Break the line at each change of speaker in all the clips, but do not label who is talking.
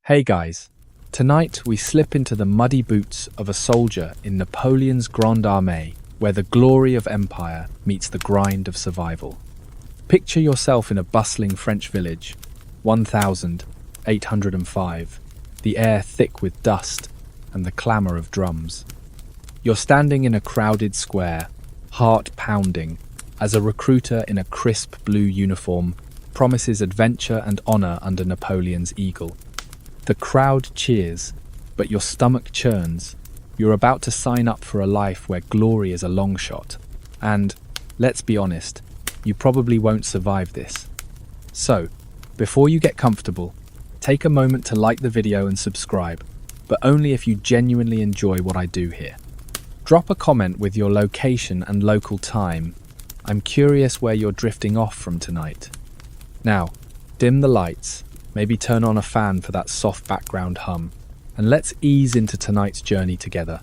Hey guys, tonight we slip into the muddy boots of a soldier in Napoleon's Grande Armée, where the glory of empire meets the grind of survival. Picture yourself in a bustling French village, 1805, the air thick with dust and the clamour of drums. You're standing in a crowded square, heart pounding, as a recruiter in a crisp blue uniform promises adventure and honour under Napoleon's eagle. The crowd cheers, but your stomach churns. You're about to sign up for a life where glory is a long shot. And, let's be honest, you probably won't survive this. So, before you get comfortable, take a moment to like the video and subscribe, but only if you genuinely enjoy what I do here. Drop a comment with your location and local time. I'm curious where you're drifting off from tonight. Now, dim the lights. Maybe turn on a fan for that soft background hum, and let's ease into tonight's journey together.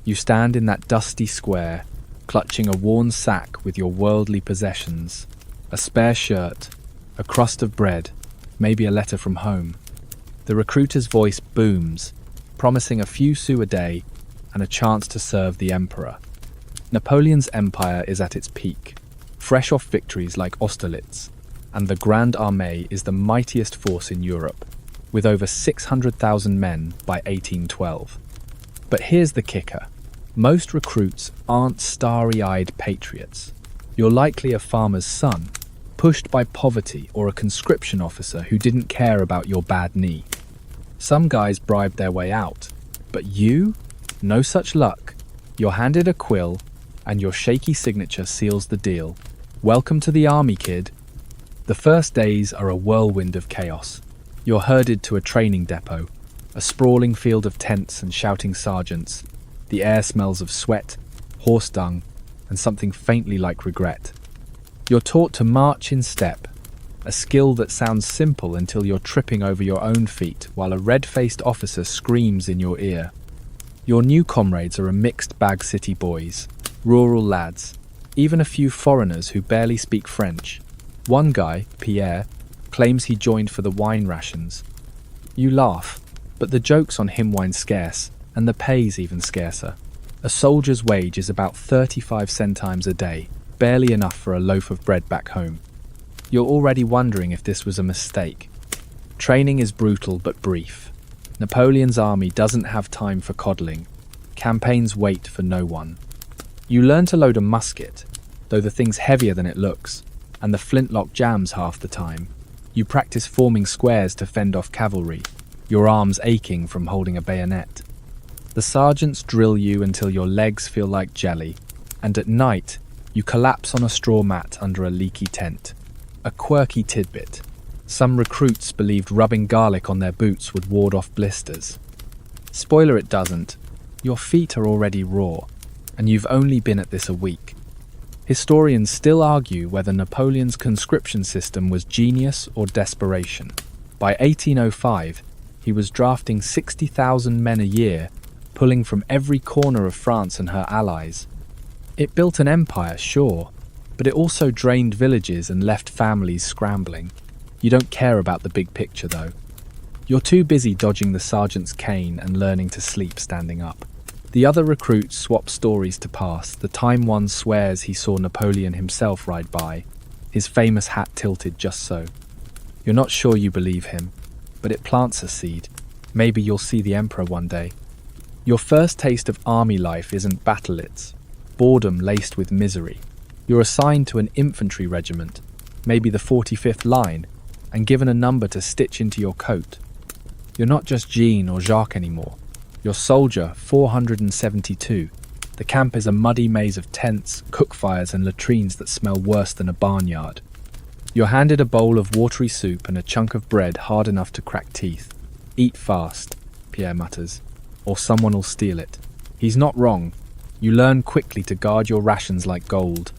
You stand in that dusty square, clutching a worn sack with your worldly possessions, a spare shirt, a crust of bread, maybe a letter from home. The recruiter's voice booms, promising a few sous a day and a chance to serve the emperor. Napoleon's empire is at its peak, fresh off victories like Austerlitz, and the Grande Armée is the mightiest force in Europe, with over 600,000 men by 1812. But here's the kicker. Most recruits aren't starry-eyed patriots. You're likely a farmer's son, pushed by poverty, or a conscription officer who didn't care about your bad knee. Some guys bribed their way out, but you? No such luck. You're handed a quill, and your shaky signature seals the deal. Welcome to the army, kid. The first days are a whirlwind of chaos. You're herded to a training depot, a sprawling field of tents and shouting sergeants. The air smells of sweat, horse dung, and something faintly like regret. You're taught to march in step, a skill that sounds simple until you're tripping over your own feet while a red-faced officer screams in your ear. Your new comrades are a mixed bag city boys, rural lads, even a few foreigners who barely speak French. One guy, Pierre, claims he joined for the wine rations. You laugh, but the joke's on him wine's scarce, and the pay's even scarcer. A soldier's wage is about 35 centimes a day, barely enough for a loaf of bread back home. You're already wondering if this was a mistake. Training is brutal but brief. Napoleon's army doesn't have time for coddling. Campaigns wait for no one. You learn to load a musket, though the thing's heavier than it looks, and the flintlock jams half the time. You practice forming squares to fend off cavalry, your arms aching from holding a bayonet. The sergeants drill you until your legs feel like jelly, and at night, you collapse on a straw mat under a leaky tent. A quirky tidbit. Some recruits believed rubbing garlic on their boots would ward off blisters. Spoiler, it doesn't. Your feet are already raw, and you've only been at this a week. Historians still argue whether Napoleon's conscription system was genius or desperation. By 1805, he was drafting 60,000 men a year, pulling from every corner of France and her allies. It built an empire, sure, but it also drained villages and left families scrambling. You don't care about the big picture, though. You're too busy dodging the sergeant's cane and learning to sleep standing up. The other recruits swap stories to pass. The time one swears he saw Napoleon himself ride by, his famous hat tilted just so. You're not sure you believe him, but it plants a seed. Maybe you'll see the emperor one day. Your first taste of army life isn't battle-its, boredom laced with misery. You're assigned to an infantry regiment, maybe the 45th line, and given a number to stitch into your coat. You're not just Jean or Jacques anymore. You're soldier 472. The camp is a muddy maze of tents, cook fires, and latrines that smell worse than a barnyard. You're handed a bowl of watery soup and a chunk of bread hard enough to crack teeth. Eat fast, Pierre mutters, or someone will steal it. He's not wrong. You learn quickly to guard your rations like gold.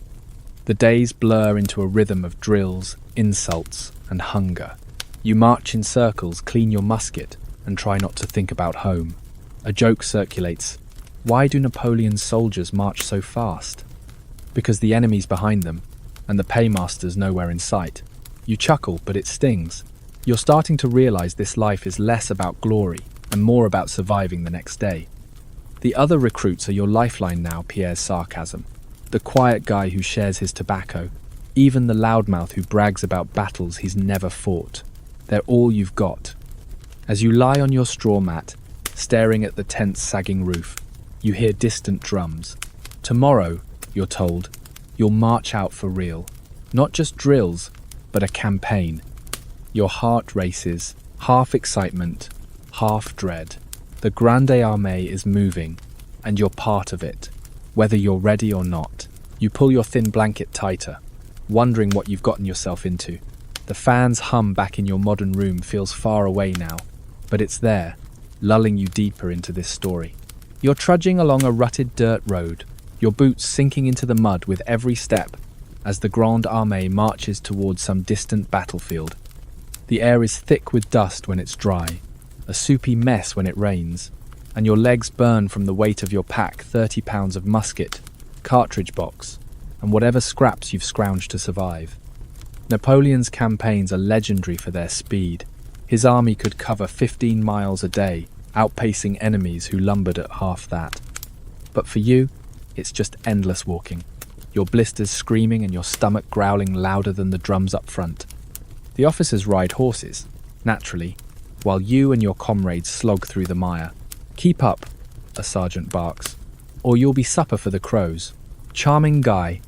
The days blur into a rhythm of drills, insults, and hunger. You march in circles, clean your musket, and try not to think about home. A joke circulates. Why do Napoleon's soldiers march so fast? Because the enemy's behind them, and the paymaster's nowhere in sight. You chuckle, but it stings. You're starting to realize this life is less about glory and more about surviving the next day. The other recruits are your lifeline now, Pierre's sarcasm. The quiet guy who shares his tobacco, even the loudmouth who brags about battles he's never fought. They're all you've got. As you lie on your straw mat, staring at the tent's sagging roof, you hear distant drums. Tomorrow, you're told, you'll march out for real. Not just drills, but a campaign. Your heart races, half excitement, half dread. The Grande Armée is moving, and you're part of it, whether you're ready or not. You pull your thin blanket tighter, wondering what you've gotten yourself into. The fan's hum back in your modern room feels far away now, but it's there, lulling you deeper into this story. You're trudging along a rutted dirt road, your boots sinking into the mud with every step, as the Grande Armée marches towards some distant battlefield. The air is thick with dust when it's dry, a soupy mess when it rains, and your legs burn from the weight of your pack, 30 pounds of musket, cartridge box, and whatever scraps you've scrounged to survive. Napoleon's campaigns are legendary for their speed. His army could cover 15 miles a day, outpacing enemies who lumbered at half that. But for you, it's just endless walking, your blisters screaming and your stomach growling louder than the drums up front. The officers ride horses, naturally, while you and your comrades slog through the mire. Keep up, a sergeant barks, or you'll be supper for the crows. Charming guy.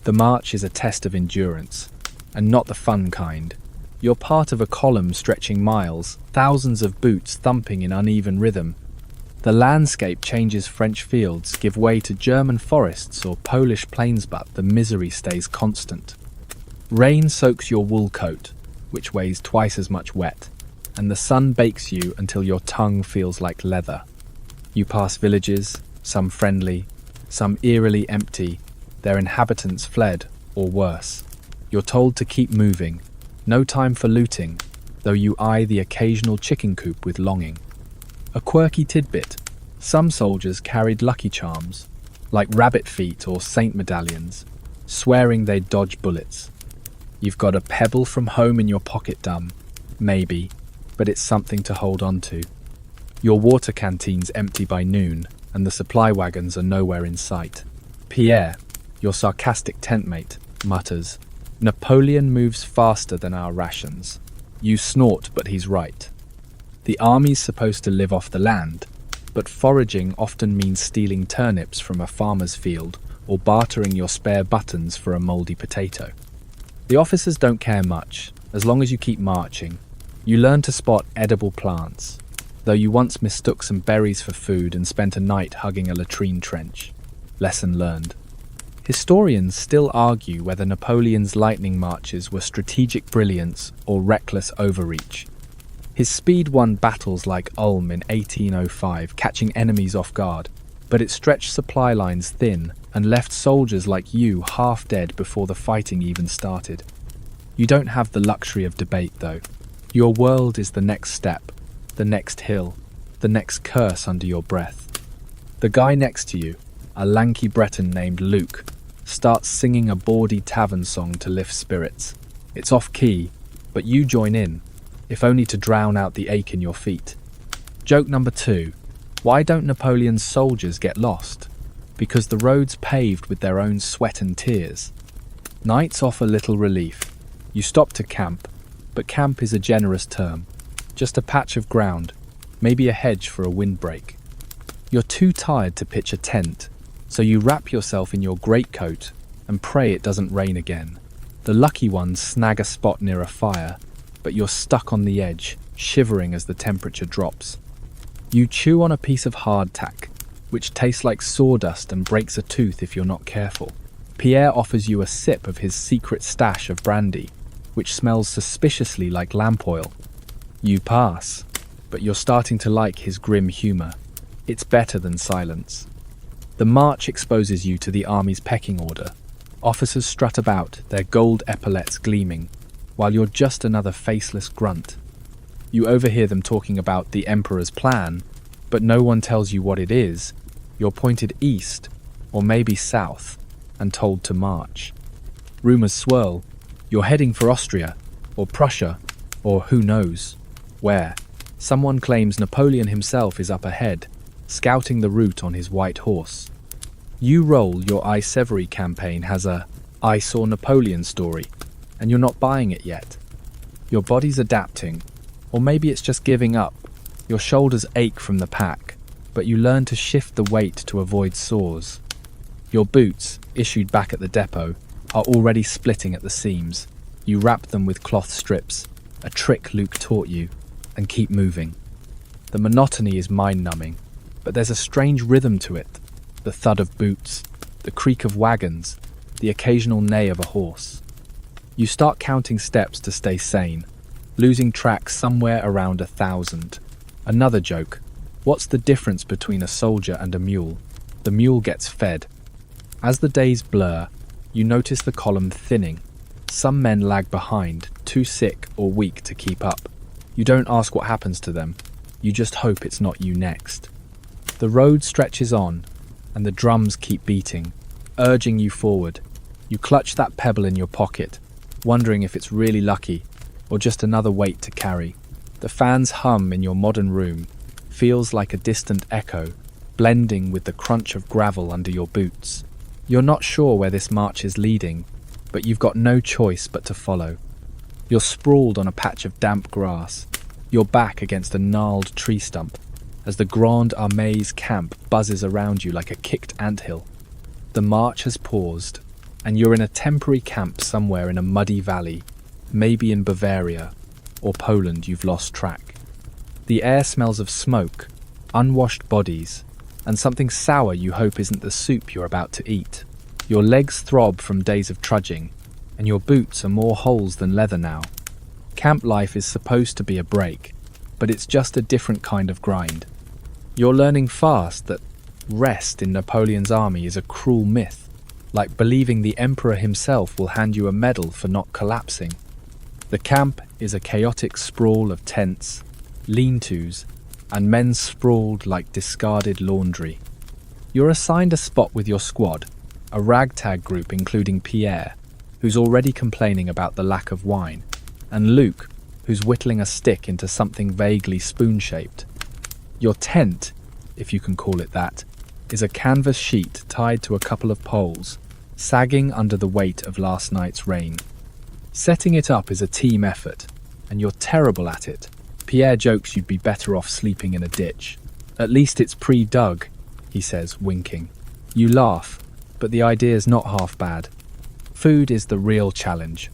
The march is a test of endurance, and not the fun kind. You're part of a column stretching miles, thousands of boots thumping in uneven rhythm. The landscape changes. French fields give way to German forests or Polish plains, but the misery stays constant. Rain soaks your wool coat, which weighs twice as much wet, and the sun bakes you until your tongue feels like leather. You pass villages, some friendly, some eerily empty, their inhabitants fled, or worse. You're told to keep moving, no time for looting, though you eye the occasional chicken coop with longing. A quirky tidbit: some soldiers carried lucky charms, like rabbit feet or saint medallions, swearing they'd dodge bullets. You've got a pebble from home in your pocket, dumb. Maybe, but it's something to hold on to. Your water canteen's empty by noon, and the supply wagons are nowhere in sight. Pierre, your sarcastic tent mate, mutters, "Napoleon moves faster than our rations." You snort, but he's right. The army's supposed to live off the land, but foraging often means stealing turnips from a farmer's field or bartering your spare buttons for a mouldy potato. The officers don't care much, as long as you keep marching. You learn to spot edible plants, though you once mistook some berries for food and spent a night hugging a latrine trench. Lesson learned. Historians still argue whether Napoleon's lightning marches were strategic brilliance or reckless overreach. His speed won battles like Ulm in 1805, catching enemies off guard, but it stretched supply lines thin and left soldiers like you half dead before the fighting even started. You don't have the luxury of debate, though. Your world is the next step, the next hill, the next curse under your breath. The guy next to you, a lanky Breton named Luke, starts singing a bawdy tavern song to lift spirits. It's off-key, but you join in, if only to drown out the ache in your feet. Joke number 2. Why don't Napoleon's soldiers get lost? Because the road's paved with their own sweat and tears. Nights offer little relief. You stop to camp, but camp is a generous term. Just a patch of ground, maybe a hedge for a windbreak. You're too tired to pitch a tent, so you wrap yourself in your greatcoat and pray it doesn't rain again. The lucky ones snag a spot near a fire, but you're stuck on the edge, shivering as the temperature drops. You chew on a piece of hardtack, which tastes like sawdust and breaks a tooth if you're not careful. Pierre offers you a sip of his secret stash of brandy, which smells suspiciously like lamp oil. You pass, but you're starting to like his grim humour. It's better than silence. The march exposes you to the army's pecking order. Officers strut about, their gold epaulets gleaming, while you're just another faceless grunt. You overhear them talking about the Emperor's plan, but no one tells you what it is. You're pointed east, or maybe south, and told to march. Rumours swirl. You're heading for Austria, or Prussia, Or who knows where. Someone claims Napoleon himself is up ahead, scouting the route on his white horse. You roll your AaixEvery campaign has a "I saw Napoleon" story, and you're not buying it yet. Your body's adapting, or maybe it's just giving up. Your shoulders ache from the pack, but you learn to shift the weight to avoid sores. Your boots, issued back at the depot, are already splitting at the seams. You wrap them with cloth strips, a trick Luke taught you, and keep moving. The monotony is mind-numbing, but there's a strange rhythm to it. The thud of boots, the creak of wagons, the occasional neigh of a horse. You start counting steps to stay sane, losing track somewhere around 1,000. Another joke. What's the difference between a soldier and a mule? The mule gets fed. As the days blur, you notice the column thinning. Some men lag behind, too sick or weak to keep up. You don't ask what happens to them. You just hope it's not you next. The road stretches on, and the drums keep beating, urging you forward. You clutch that pebble in your pocket, wondering if it's really lucky or just another weight to carry. The fan's hum in your modern room feels like a distant echo, blending with the crunch of gravel under your boots. You're not sure where this march is leading, but you've got no choice but to follow. You're sprawled on a patch of damp grass, your back against a gnarled tree stump, as the Grande Armée's camp buzzes around you like a kicked anthill. The march has paused, and you're in a temporary camp somewhere in a muddy valley, maybe in Bavaria or Poland, you've lost track. The air smells of smoke, unwashed bodies, and something sour you hope isn't the soup you're about to eat. Your legs throb from days of trudging, and your boots are more holes than leather now. Camp life is supposed to be a break, but it's just a different kind of grind. You're learning fast that rest in Napoleon's army is a cruel myth, like believing the emperor himself will hand you a medal for not collapsing. The camp is a chaotic sprawl of tents, lean-tos, and men sprawled like discarded laundry. You're assigned a spot with your squad, a ragtag group including Pierre, who's already complaining about the lack of wine, and Luke, who's whittling a stick into something vaguely spoon-shaped. Your tent, if you can call it that, is a canvas sheet tied to a couple of poles, sagging under the weight of last night's rain. Setting it up is a team effort, and you're terrible at it. Pierre jokes you'd be better off sleeping in a ditch. At least it's pre-dug, he says, winking. You laugh, but the idea's not half bad. Food is the real challenge.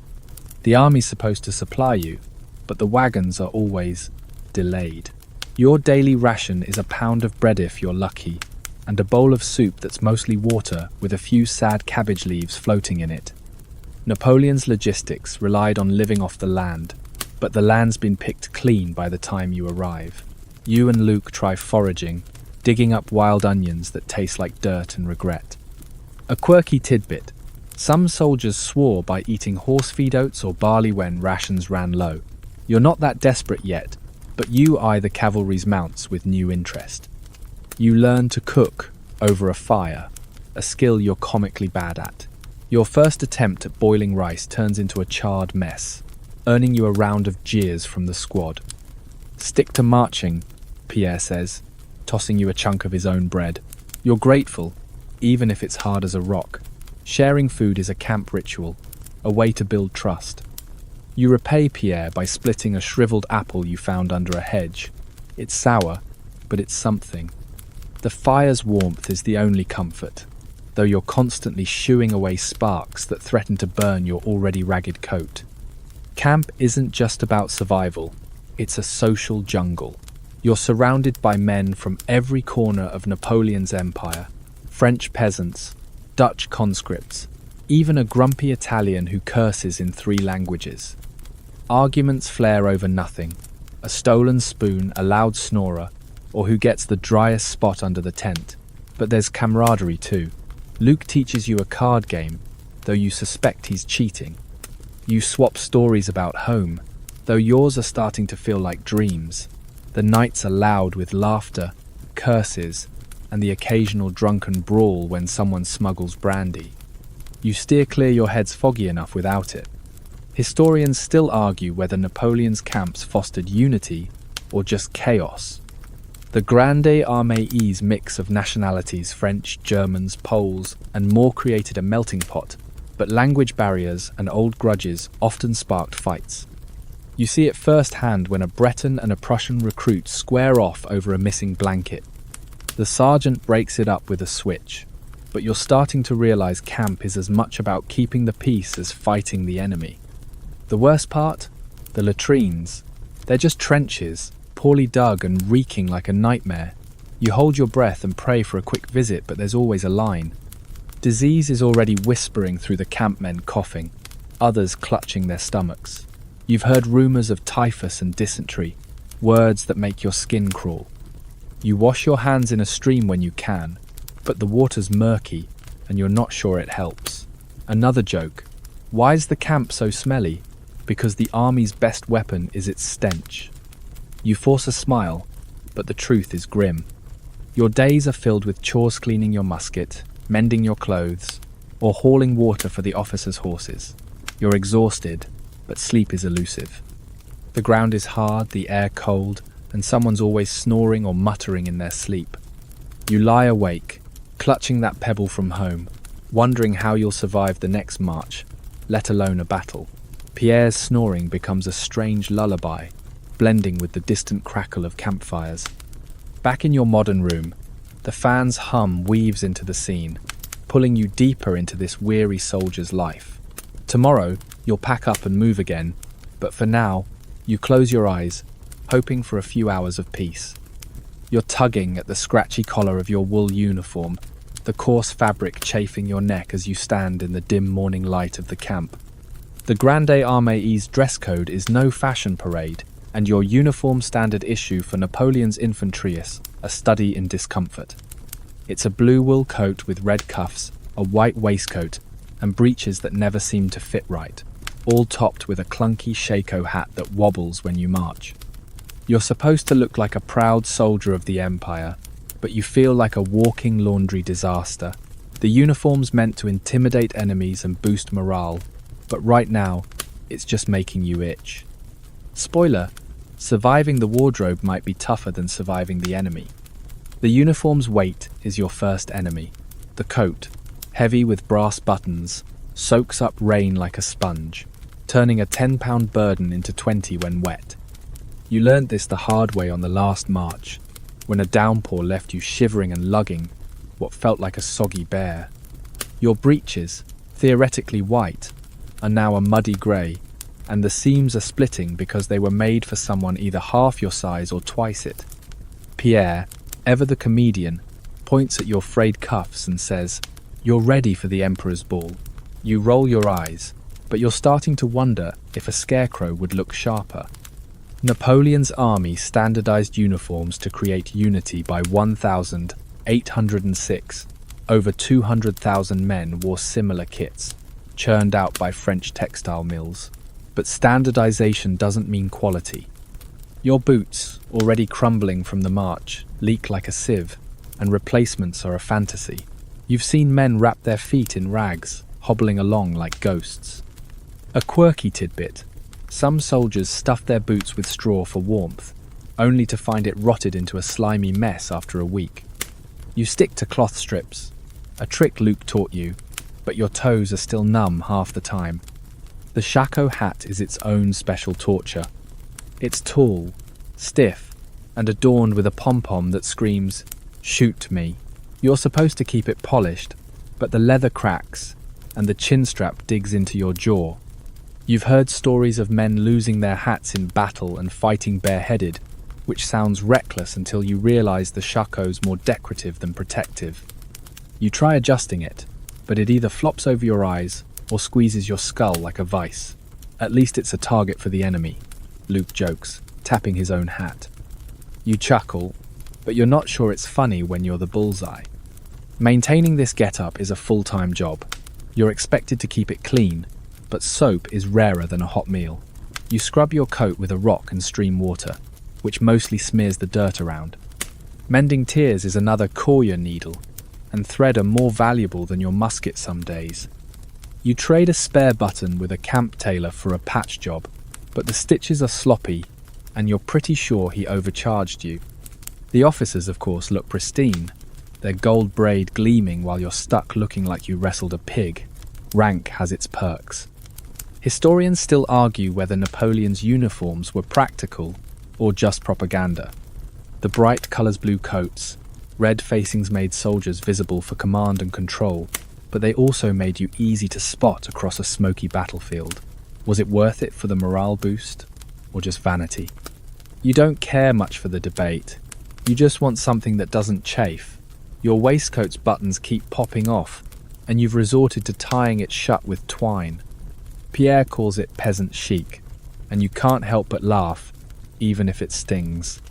The army's supposed to supply you, but the wagons are always delayed. Your daily ration is a pound of bread if you're lucky, and a bowl of soup that's mostly water with a few sad cabbage leaves floating in it. Napoleon's logistics relied on living off the land, but the land's been picked clean by the time you arrive. You and Luke try foraging, digging up wild onions that taste like dirt and regret. A quirky tidbit: some soldiers swore by eating horse-feed oats or barley when rations ran low. You're not that desperate yet, but you eye the cavalry's mounts with new interest. You learn to cook over a fire, a skill you're comically bad at. Your first attempt at boiling rice turns into a charred mess, earning you a round of jeers from the squad. Stick to marching, Pierre says, tossing you a chunk of his own bread. You're grateful, even if it's hard as a rock. Sharing food is a camp ritual, a way to build trust. You repay Pierre by splitting a shriveled apple you found under a hedge. It's sour, but it's something. The fire's warmth is the only comfort, though you're constantly shooing away sparks that threaten to burn your already ragged coat. Camp isn't just about survival, it's a social jungle. You're surrounded by men from every corner of Napoleon's empire, French peasants, Dutch conscripts, even a grumpy Italian who curses in 3 languages. Arguments flare over nothing: a stolen spoon, a loud snorer, or who gets the driest spot under the tent. But there's camaraderie too. Luke teaches you a card game, though you suspect he's cheating. You swap stories about home, though yours are starting to feel like dreams. The nights are loud with laughter, curses, and the occasional drunken brawl when someone smuggles brandy. You steer clear your head's foggy enough without it. Historians still argue whether Napoleon's camps fostered unity or just chaos. The Grande Armée's mix of nationalities, French, Germans, Poles, and more, created a melting pot, but language barriers and old grudges often sparked fights. You see it firsthand when a Breton and a Prussian recruit square off over a missing blanket. The sergeant breaks it up with a switch, but you're starting to realize camp is as much about keeping the peace as fighting the enemy. The worst part? The latrines. They're just trenches, poorly dug and reeking like a nightmare. You hold your breath and pray for a quick visit, but there's always a line. Disease is already whispering through the campmen, coughing, others clutching their stomachs. You've heard rumors of typhus and dysentery, words that make your skin crawl. You wash your hands in a stream when you can, but the water's murky and you're not sure it helps. Another joke. Why is the camp so smelly? Because the army's best weapon is its stench. You force a smile, but the truth is grim. Your days are filled with chores: cleaning your musket, mending your clothes, or hauling water for the officers' horses. You're exhausted, but sleep is elusive. The ground is hard, the air cold, and someone's always snoring or muttering in their sleep. You lie awake, clutching that pebble from home, wondering how you'll survive the next march, let alone a battle. Pierre's snoring becomes a strange lullaby, blending with the distant crackle of campfires. Back in your modern room, the fan's hum weaves into the scene, pulling you deeper into this weary soldier's life. Tomorrow, you'll pack up and move again, but for now, you close your eyes, hoping for a few hours of peace. You're tugging at the scratchy collar of your wool uniform, the coarse fabric chafing your neck as you stand in the dim morning light of the camp. The Grande Armée's dress code is no fashion parade, and your uniform standard issue for Napoleon's infantry is a study in discomfort. It's a blue wool coat with red cuffs, a white waistcoat, and breeches that never seem to fit right, all topped with a clunky shako hat that wobbles when you march. You're supposed to look like a proud soldier of the empire, but you feel like a walking laundry disaster. The uniform's meant to intimidate enemies and boost morale, but right now, it's just making you itch. Spoiler, surviving the wardrobe might be tougher than surviving the enemy. The uniform's weight is your first enemy. The coat, heavy with brass buttons, soaks up rain like a sponge, turning a 10-pound burden into 20 when wet. You learned this the hard way on the last march, when a downpour left you shivering and lugging what felt like a soggy bear. Your breeches, theoretically white, are now a muddy grey, and the seams are splitting because they were made for someone either half your size or twice it. Pierre, ever the comedian, points at your frayed cuffs and says, "You're ready for the Emperor's ball." You roll your eyes, but you're starting to wonder if a scarecrow would look sharper. Napoleon's army standardized uniforms to create unity by 1806. Over 200,000 men wore similar kits, churned out by French textile mills. But standardization doesn't mean quality. Your boots, already crumbling from the march, leak like a sieve, and replacements are a fantasy. You've seen men wrap their feet in rags, hobbling along like ghosts. A quirky tidbit: some soldiers stuff their boots with straw for warmth, only to find it rotted into a slimy mess after a week. You stick to cloth strips, a trick Luke taught you, but your toes are still numb half the time. The shako hat is its own special torture. It's tall, stiff, and adorned with a pom-pom that screams, "Shoot me." You're supposed to keep it polished, but the leather cracks, and the chin strap digs into your jaw. You've heard stories of men losing their hats in battle and fighting bareheaded, which sounds reckless until you realize the shako's more decorative than protective. You try adjusting it, but it either flops over your eyes or squeezes your skull like a vice. At least it's a target for the enemy, Luke jokes, tapping his own hat. You chuckle, but you're not sure it's funny when you're the bullseye. Maintaining this getup is a full-time job. You're expected to keep it clean, but soap is rarer than a hot meal. You scrub your coat with a rock and stream water, which mostly smears the dirt around. Mending tears is another courier needle, and thread are more valuable than your musket some days. You trade a spare button with a camp tailor for a patch job, but the stitches are sloppy, and you're pretty sure he overcharged you. The officers, of course, look pristine, their gold braid gleaming while you're stuck looking like you wrestled a pig. Rank has its perks. Historians still argue whether Napoleon's uniforms were practical or just propaganda. The bright colours blue coats, red facings made soldiers visible for command and control, but they also made you easy to spot across a smoky battlefield. Was it worth it for the morale boost, or just vanity? You don't care much for the debate. You just want something that doesn't chafe. Your waistcoat's buttons keep popping off, and you've resorted to tying it shut with twine. Pierre calls it peasant chic, and you can't help but laugh, even if it stings.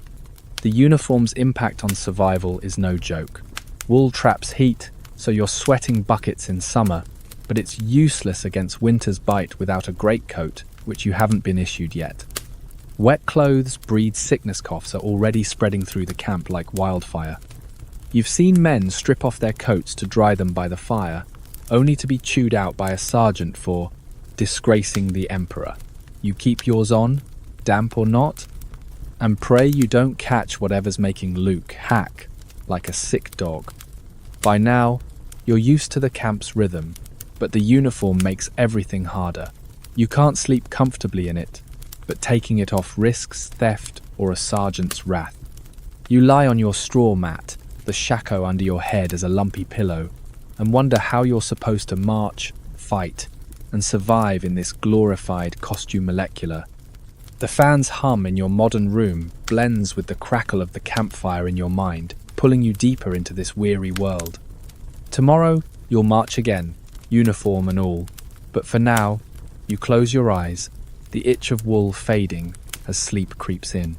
The uniform's impact on survival is no joke. Wool traps heat, so you're sweating buckets in summer, but it's useless against winter's bite without a greatcoat, which you haven't been issued yet. Wet clothes breed sickness coughs are already spreading through the camp like wildfire. You've seen men strip off their coats to dry them by the fire, only to be chewed out by a sergeant for disgracing the emperor. You keep yours on, damp or not, and pray you don't catch whatever's making Luke hack like a sick dog. By now, you're used to the camp's rhythm, but the uniform makes everything harder. You can't sleep comfortably in it, but taking it off risks theft or a sergeant's wrath. You lie on your straw mat, the shako under your head as a lumpy pillow, and wonder how you're supposed to march, fight, and survive in this glorified costume molecular. The fan's hum in your modern room blends with the crackle of the campfire in your mind, pulling you deeper into this weary world. Tomorrow, you'll march again, uniform and all, but for now, you close your eyes, the itch of wool fading as sleep creeps in.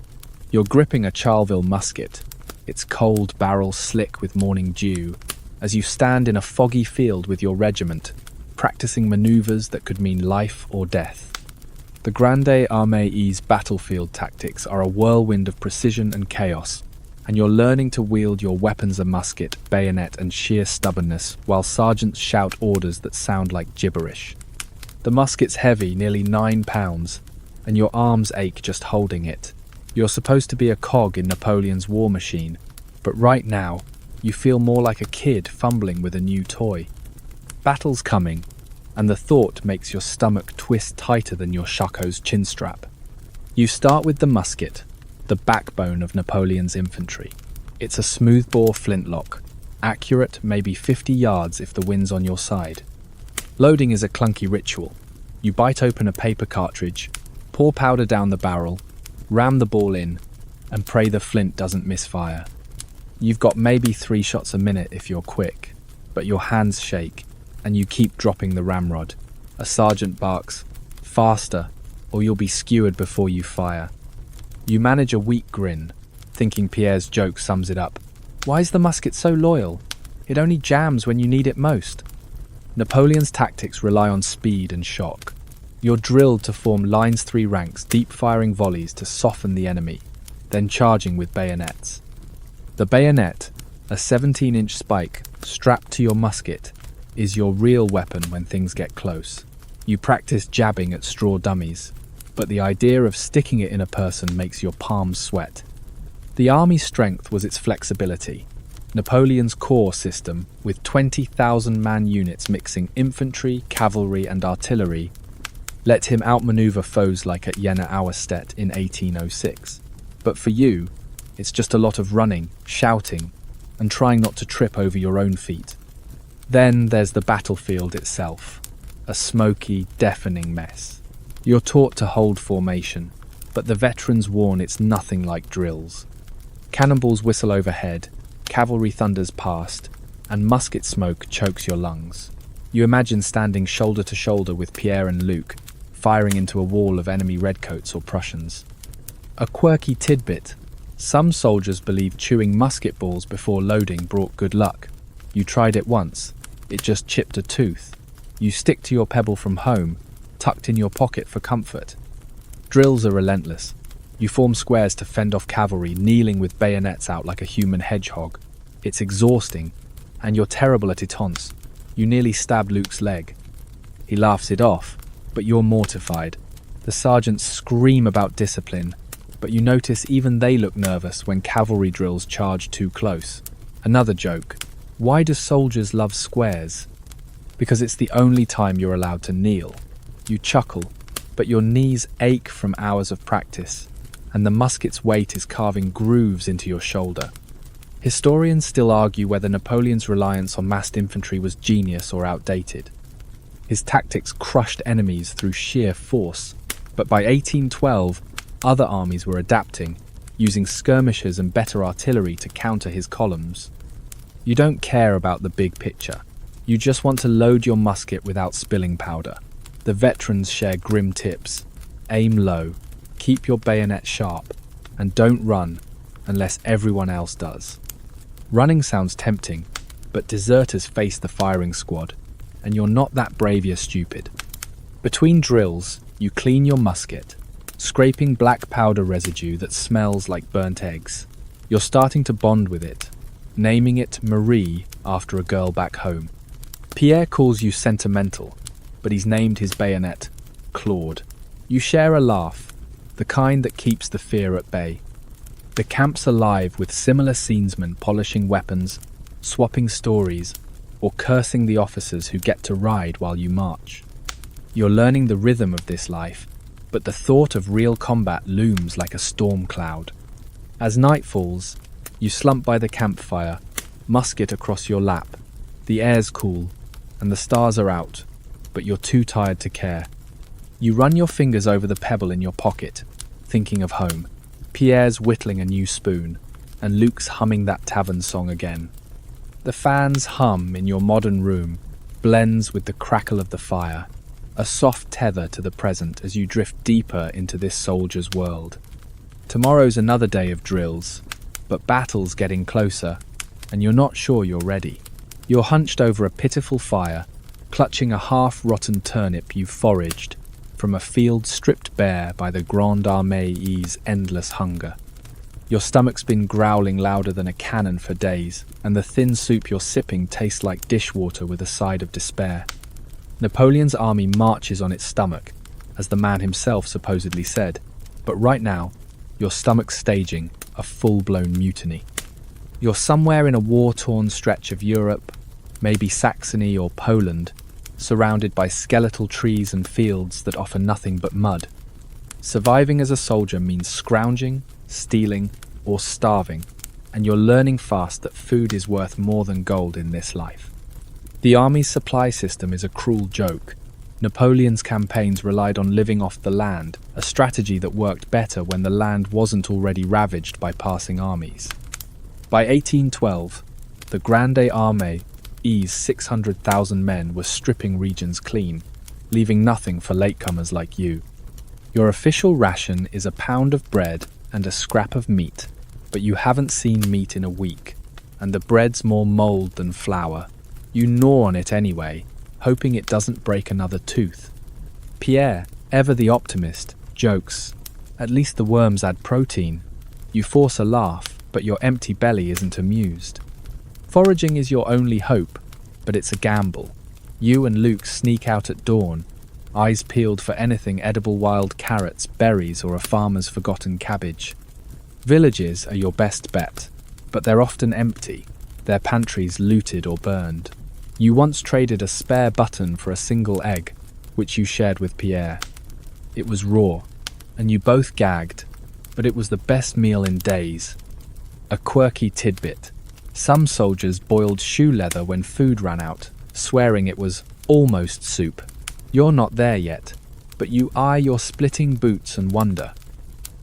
You're gripping a Charleville musket, its cold barrel slick with morning dew, as you stand in a foggy field with your regiment, practicing maneuvers that could mean life or death. The Grande Armée's battlefield tactics are a whirlwind of precision and chaos, and you're learning to wield your weapons a musket, bayonet and sheer stubbornness while sergeants shout orders that sound like gibberish. The musket's heavy, nearly 9 pounds, and your arms ache just holding it. You're supposed to be a cog in Napoleon's war machine, but right now, you feel more like a kid fumbling with a new toy. Battle's coming, and the thought makes your stomach twist tighter than your shako's chin strap. You start with the musket, the backbone of Napoleon's infantry. It's a smoothbore flintlock, accurate maybe 50 yards if the wind's on your side. Loading is a clunky ritual. You bite open a paper cartridge, pour powder down the barrel, ram the ball in, and pray the flint doesn't misfire. You've got maybe 3 shots a minute if you're quick, but your hands shake, and you keep dropping the ramrod. A sergeant barks, "Faster, or you'll be skewered before you fire." You manage a weak grin, thinking Pierre's joke sums it up. Why's the musket so loyal? It only jams when you need it most. Napoleon's tactics rely on speed and shock. You're drilled to form lines 3 ranks, deep-firing volleys to soften the enemy, then charging with bayonets. The bayonet, a 17-inch spike strapped to your musket, is your real weapon when things get close. You practice jabbing at straw dummies, but the idea of sticking it in a person makes your palms sweat. The army's strength was its flexibility. Napoleon's corps system, with 20,000-man units mixing infantry, cavalry and artillery, let him outmaneuver foes like at Jena Auerstedt in 1806. But for you, it's just a lot of running, shouting, and trying not to trip over your own feet. Then there's the battlefield itself, a smoky, deafening mess. You're taught to hold formation, but the veterans warn it's nothing like drills. Cannonballs whistle overhead, cavalry thunders past, and musket smoke chokes your lungs. You imagine standing shoulder to shoulder with Pierre and Luke, firing into a wall of enemy redcoats or Prussians. A quirky tidbit: some soldiers believe chewing musket balls before loading brought good luck. You tried it once, it just chipped a tooth. You stick to your pebble from home, tucked in your pocket for comfort. Drills are relentless. You form squares to fend off cavalry, kneeling with bayonets out like a human hedgehog. It's exhausting, and you're terrible at étances. You nearly stabbed Luke's leg. He laughs it off, but you're mortified. The sergeants scream about discipline, but you notice even they look nervous when cavalry drills charge too close. Another joke. Why do soldiers love squares? Because it's the only time you're allowed to kneel. You chuckle, but your knees ache from hours of practice, and the musket's weight is carving grooves into your shoulder. Historians still argue whether Napoleon's reliance on massed infantry was genius or outdated. His tactics crushed enemies through sheer force, but by 1812, other armies were adapting, using skirmishers and better artillery to counter his columns. You don't care about the big picture. You just want to load your musket without spilling powder. The veterans share grim tips. Aim low, keep your bayonet sharp, and don't run unless everyone else does. Running sounds tempting, but deserters face the firing squad, and you're not that brave, you're stupid. Between drills, you clean your musket, scraping black powder residue that smells like burnt eggs. You're starting to bond with it, naming it Marie after a girl back home. Pierre calls you sentimental, but he's named his bayonet Claude. You share a laugh, the kind that keeps the fear at bay. The camp's alive with similar scenesmen polishing weapons, swapping stories, or cursing the officers who get to ride while you march. You're learning the rhythm of this life, but the thought of real combat looms like a storm cloud. As night falls, you slump by the campfire, musket across your lap. The air's cool, and the stars are out, but you're too tired to care. You run your fingers over the pebble in your pocket, thinking of home. Pierre's whittling a new spoon, and Luke's humming that tavern song again. The fan's hum in your modern room blends with the crackle of the fire, a soft tether to the present as you drift deeper into this soldier's world. Tomorrow's another day of drills, but battle's getting closer, and you're not sure you're ready. You're hunched over a pitiful fire, clutching a half-rotten turnip you've foraged from a field stripped bare by the Grande Armée's endless hunger. Your stomach's been growling louder than a cannon for days, and the thin soup you're sipping tastes like dishwater with a side of despair. Napoleon's army marches on its stomach, as the man himself supposedly said, but right now, your stomach's staging a full-blown mutiny. You're somewhere in a war-torn stretch of Europe, maybe Saxony or Poland, surrounded by skeletal trees and fields that offer nothing but mud. Surviving as a soldier means scrounging, stealing, or starving, and you're learning fast that food is worth more than gold in this life. The army's supply system is a cruel joke. Napoleon's campaigns relied on living off the land, a strategy that worked better when the land wasn't already ravaged by passing armies. By 1812, the Grande Armée's 600,000 men were stripping regions clean, leaving nothing for latecomers like you. Your official ration is a pound of bread and a scrap of meat, but you haven't seen meat in a week, and the bread's more mold than flour. You gnaw on it anyway, hoping it doesn't break another tooth. Pierre, ever the optimist, jokes, "At least the worms add protein." You force a laugh, but your empty belly isn't amused. Foraging is your only hope, but it's a gamble. You and Luke sneak out at dawn, eyes peeled for anything edible: wild carrots, berries, or a farmer's forgotten cabbage. Villages are your best bet, but they're often empty, their pantries looted or burned. You once traded a spare button for a single egg, which you shared with Pierre. It was raw, and you both gagged, but it was the best meal in days. A quirky tidbit: some soldiers boiled shoe leather when food ran out, swearing it was almost soup. You're not there yet, but you eye your splitting boots and wonder.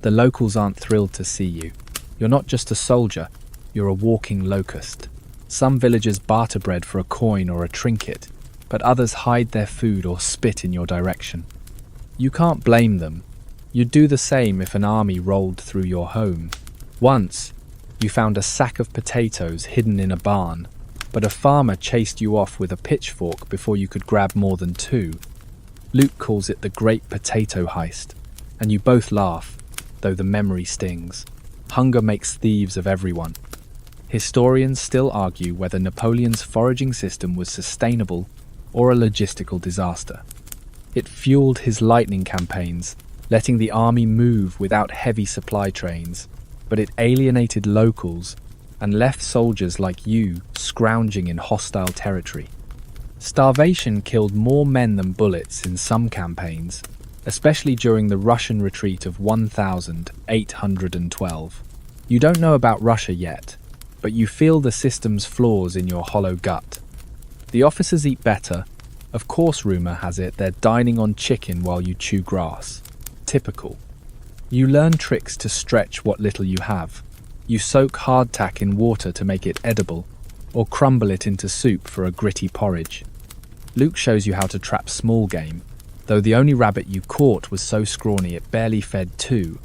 The locals aren't thrilled to see you. You're not just a soldier, you're a walking locust. Some villagers barter bread for a coin or a trinket, but others hide their food or spit in your direction. You can't blame them. You'd do the same if an army rolled through your home. Once, you found a sack of potatoes hidden in a barn, but a farmer chased you off with a pitchfork before you could grab more than two. Luke calls it the Great Potato Heist, and you both laugh, though the memory stings. Hunger makes thieves of everyone. Historians still argue whether Napoleon's foraging system was sustainable or a logistical disaster. It fueled his lightning campaigns, letting the army move without heavy supply trains, but it alienated locals and left soldiers like you scrounging in hostile territory. Starvation killed more men than bullets in some campaigns, especially during the Russian retreat of 1812. You don't know about Russia yet, but you feel the system's flaws in your hollow gut. The officers eat better. Of course, rumor has it they're dining on chicken while you chew grass. Typical. You learn tricks to stretch what little you have. You soak hardtack in water to make it edible, or crumble it into soup for a gritty porridge. Luke shows you how to trap small game, though the only rabbit you caught was so scrawny it barely fed two.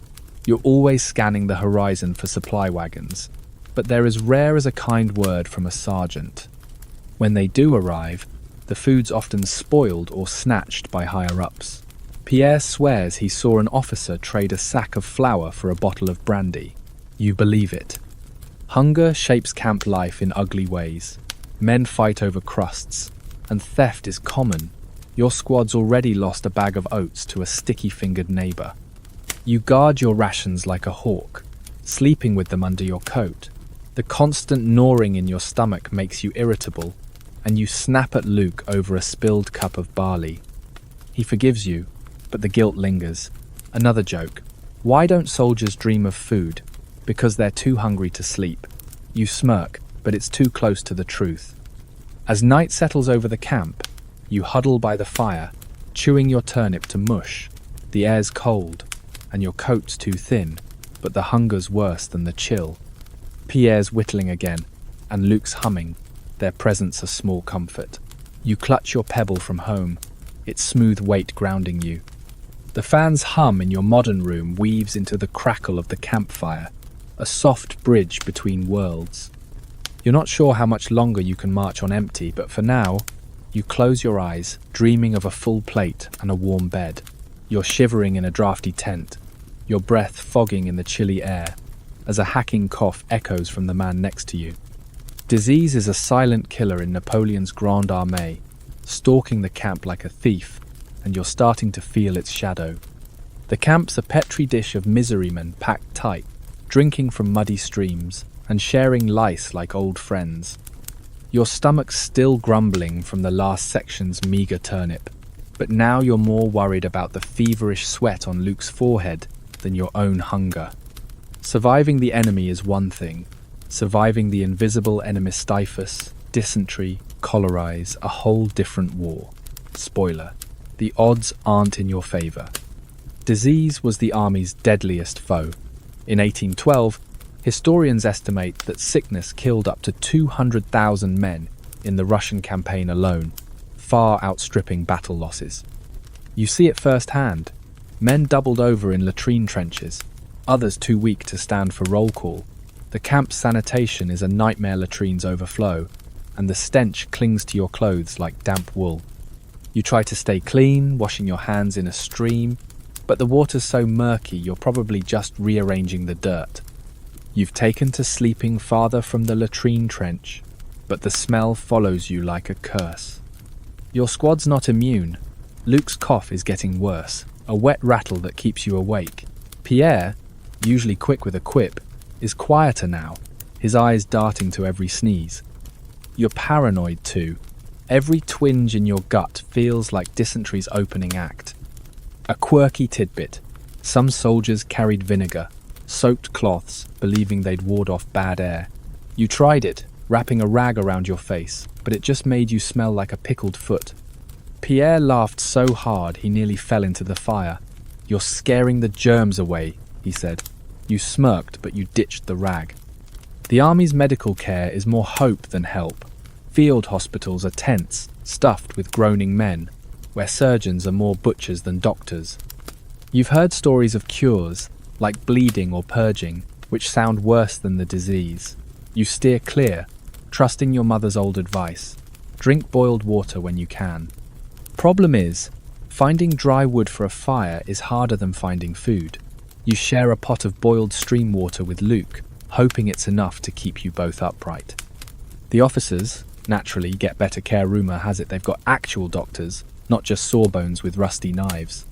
You're always scanning the horizon for supply wagons, but they're as rare as a kind word from a sergeant. When they do arrive, the food's often spoiled or snatched by higher-ups. Pierre swears he saw an officer trade a sack of flour for a bottle of brandy. You believe it. Hunger shapes camp life in ugly ways. Men fight over crusts, and theft is common. Your squad's already lost a bag of oats to a sticky-fingered neighbor. You guard your rations like a hawk, sleeping with them under your coat. The constant gnawing in your stomach makes you irritable, and you snap at Luke over a spilled cup of barley. He forgives you, but the guilt lingers. Another joke. Why don't soldiers dream of food? Because they're too hungry to sleep. You smirk, but it's too close to the truth. As night settles over the camp, you huddle by the fire, chewing your turnip to mush. The air's cold, and your coat's too thin, but the hunger's worse than the chill. Pierre's whittling again, and Luke's humming, their presence a small comfort. You clutch your pebble from home, its smooth weight grounding you. The fan's hum in your modern room weaves into the crackle of the campfire, a soft bridge between worlds. You're not sure how much longer you can march on empty, but for now, you close your eyes, dreaming of a full plate and a warm bed. You're shivering in a drafty tent, your breath fogging in the chilly air, as a hacking cough echoes from the man next to you. Disease is a silent killer in Napoleon's Grande Armée, stalking the camp like a thief, and you're starting to feel its shadow. The camp's a petri dish of miserymen packed tight, drinking from muddy streams, and sharing lice like old friends. Your stomach's still grumbling from the last section's meagre turnip, but now you're more worried about the feverish sweat on Luke's forehead than your own hunger. Surviving the enemy is one thing. Surviving the invisible enemystyphus, dysentery, cholera's a whole different war. Spoiler, the odds aren't in your favour. Disease was the army's deadliest foe. In 1812, historians estimate that sickness killed up to 200,000 men in the Russian campaign alone, far outstripping battle losses. You see it firsthand. Men doubled over in latrine trenches, others too weak to stand for roll call. The camp's sanitation is a nightmare. Latrines overflow, and the stench clings to your clothes like damp wool. You try to stay clean, washing your hands in a stream, but the water's so murky you're probably just rearranging the dirt. You've taken to sleeping farther from the latrine trench, but the smell follows you like a curse. Your squad's not immune. Luke's cough is getting worse, a wet rattle that keeps you awake. Pierre, usually quick with a quip, is quieter now, his eyes darting to every sneeze. You're paranoid too. Every twinge in your gut feels like dysentery's opening act. A quirky tidbit. Some soldiers carried vinegar, soaked cloths, believing they'd ward off bad air. You tried it, wrapping a rag around your face, but it just made you smell like a pickled foot. Pierre laughed so hard he nearly fell into the fire. "You're scaring the germs away," he said. You smirked, but you ditched the rag. The army's medical care is more hope than help. Field hospitals are tents, stuffed with groaning men, where surgeons are more butchers than doctors. You've heard stories of cures, like bleeding or purging, which sound worse than the disease. You steer clear, trusting your mother's old advice. Drink boiled water when you can. Problem is, finding dry wood for a fire is harder than finding food. You share a pot of boiled stream water with Luke, hoping it's enough to keep you both upright. The officers, naturally, get better care. Rumor has it they've got actual doctors, not just sawbones with rusty knives.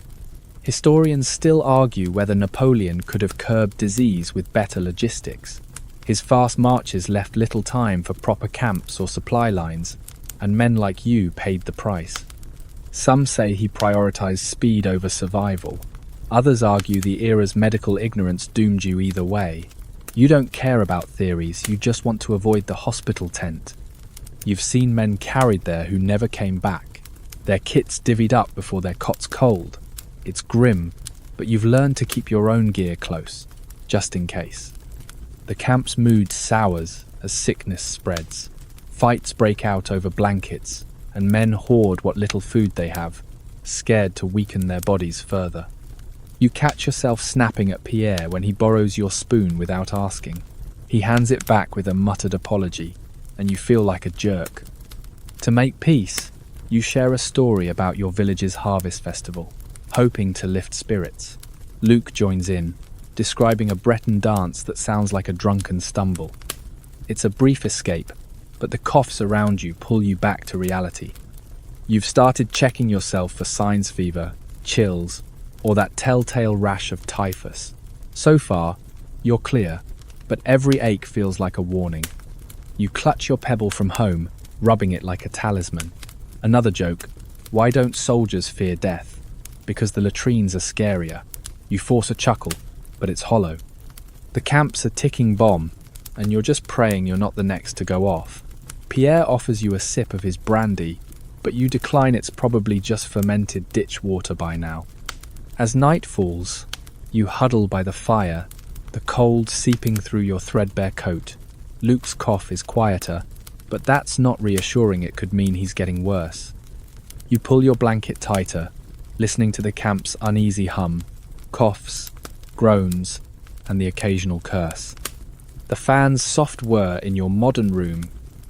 Historians still argue whether Napoleon could have curbed disease with better logistics. His fast marches left little time for proper camps or supply lines, and men like you paid the price. Some say he prioritized speed over survival. Others argue the era's medical ignorance doomed you either way. You don't care about theories, you just want to avoid the hospital tent. You've seen men carried there who never came back, their kits divvied up before their cots cold. It's grim, but you've learned to keep your own gear close, just in case. The camp's mood sours as sickness spreads. Fights break out over blankets, and men hoard what little food they have, scared to weaken their bodies further. You catch yourself snapping at Pierre when he borrows your spoon without asking. He hands it back with a muttered apology, and you feel like a jerk. To make peace, you share a story about your village's harvest festival, hoping to lift spirits. Luke joins in, describing a Breton dance that sounds like a drunken stumble. It's a brief escape, but the coughs around you pull you back to reality. You've started checking yourself for signs fever, chills, or that telltale rash of typhus. So far, you're clear, but every ache feels like a warning. You clutch your pebble from home, rubbing it like a talisman. Another joke: why don't soldiers fear death? Because the latrines are scarier. You force a chuckle, but it's hollow. The camp's a ticking bomb, and you're just praying you're not the next to go off. Pierre offers you a sip of his brandy, but you decline. It's probably just fermented ditch water by now. As night falls, you huddle by the fire, the cold seeping through your threadbare coat. Luke's cough is quieter, but that's not reassuring. It could mean he's getting worse. You pull your blanket tighter, listening to the camp's uneasy hum, coughs, groans, and the occasional curse. The fan's soft whir in your modern room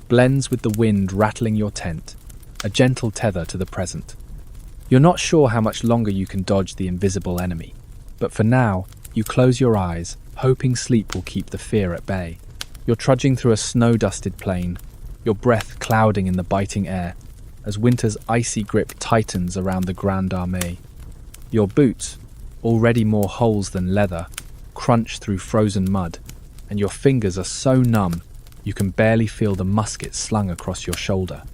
blends with the wind rattling your tent, a gentle tether to the present. You're not sure how much longer you can dodge the invisible enemy, but for now, you close your eyes, hoping sleep will keep the fear at bay. You're trudging through a snow-dusted plain, your breath clouding in the biting air, as winter's icy grip tightens around the Grande Armée. Your boots, already more holes than leather, crunch through frozen mud, and your fingers are so numb you can barely feel the musket slung across your shoulder.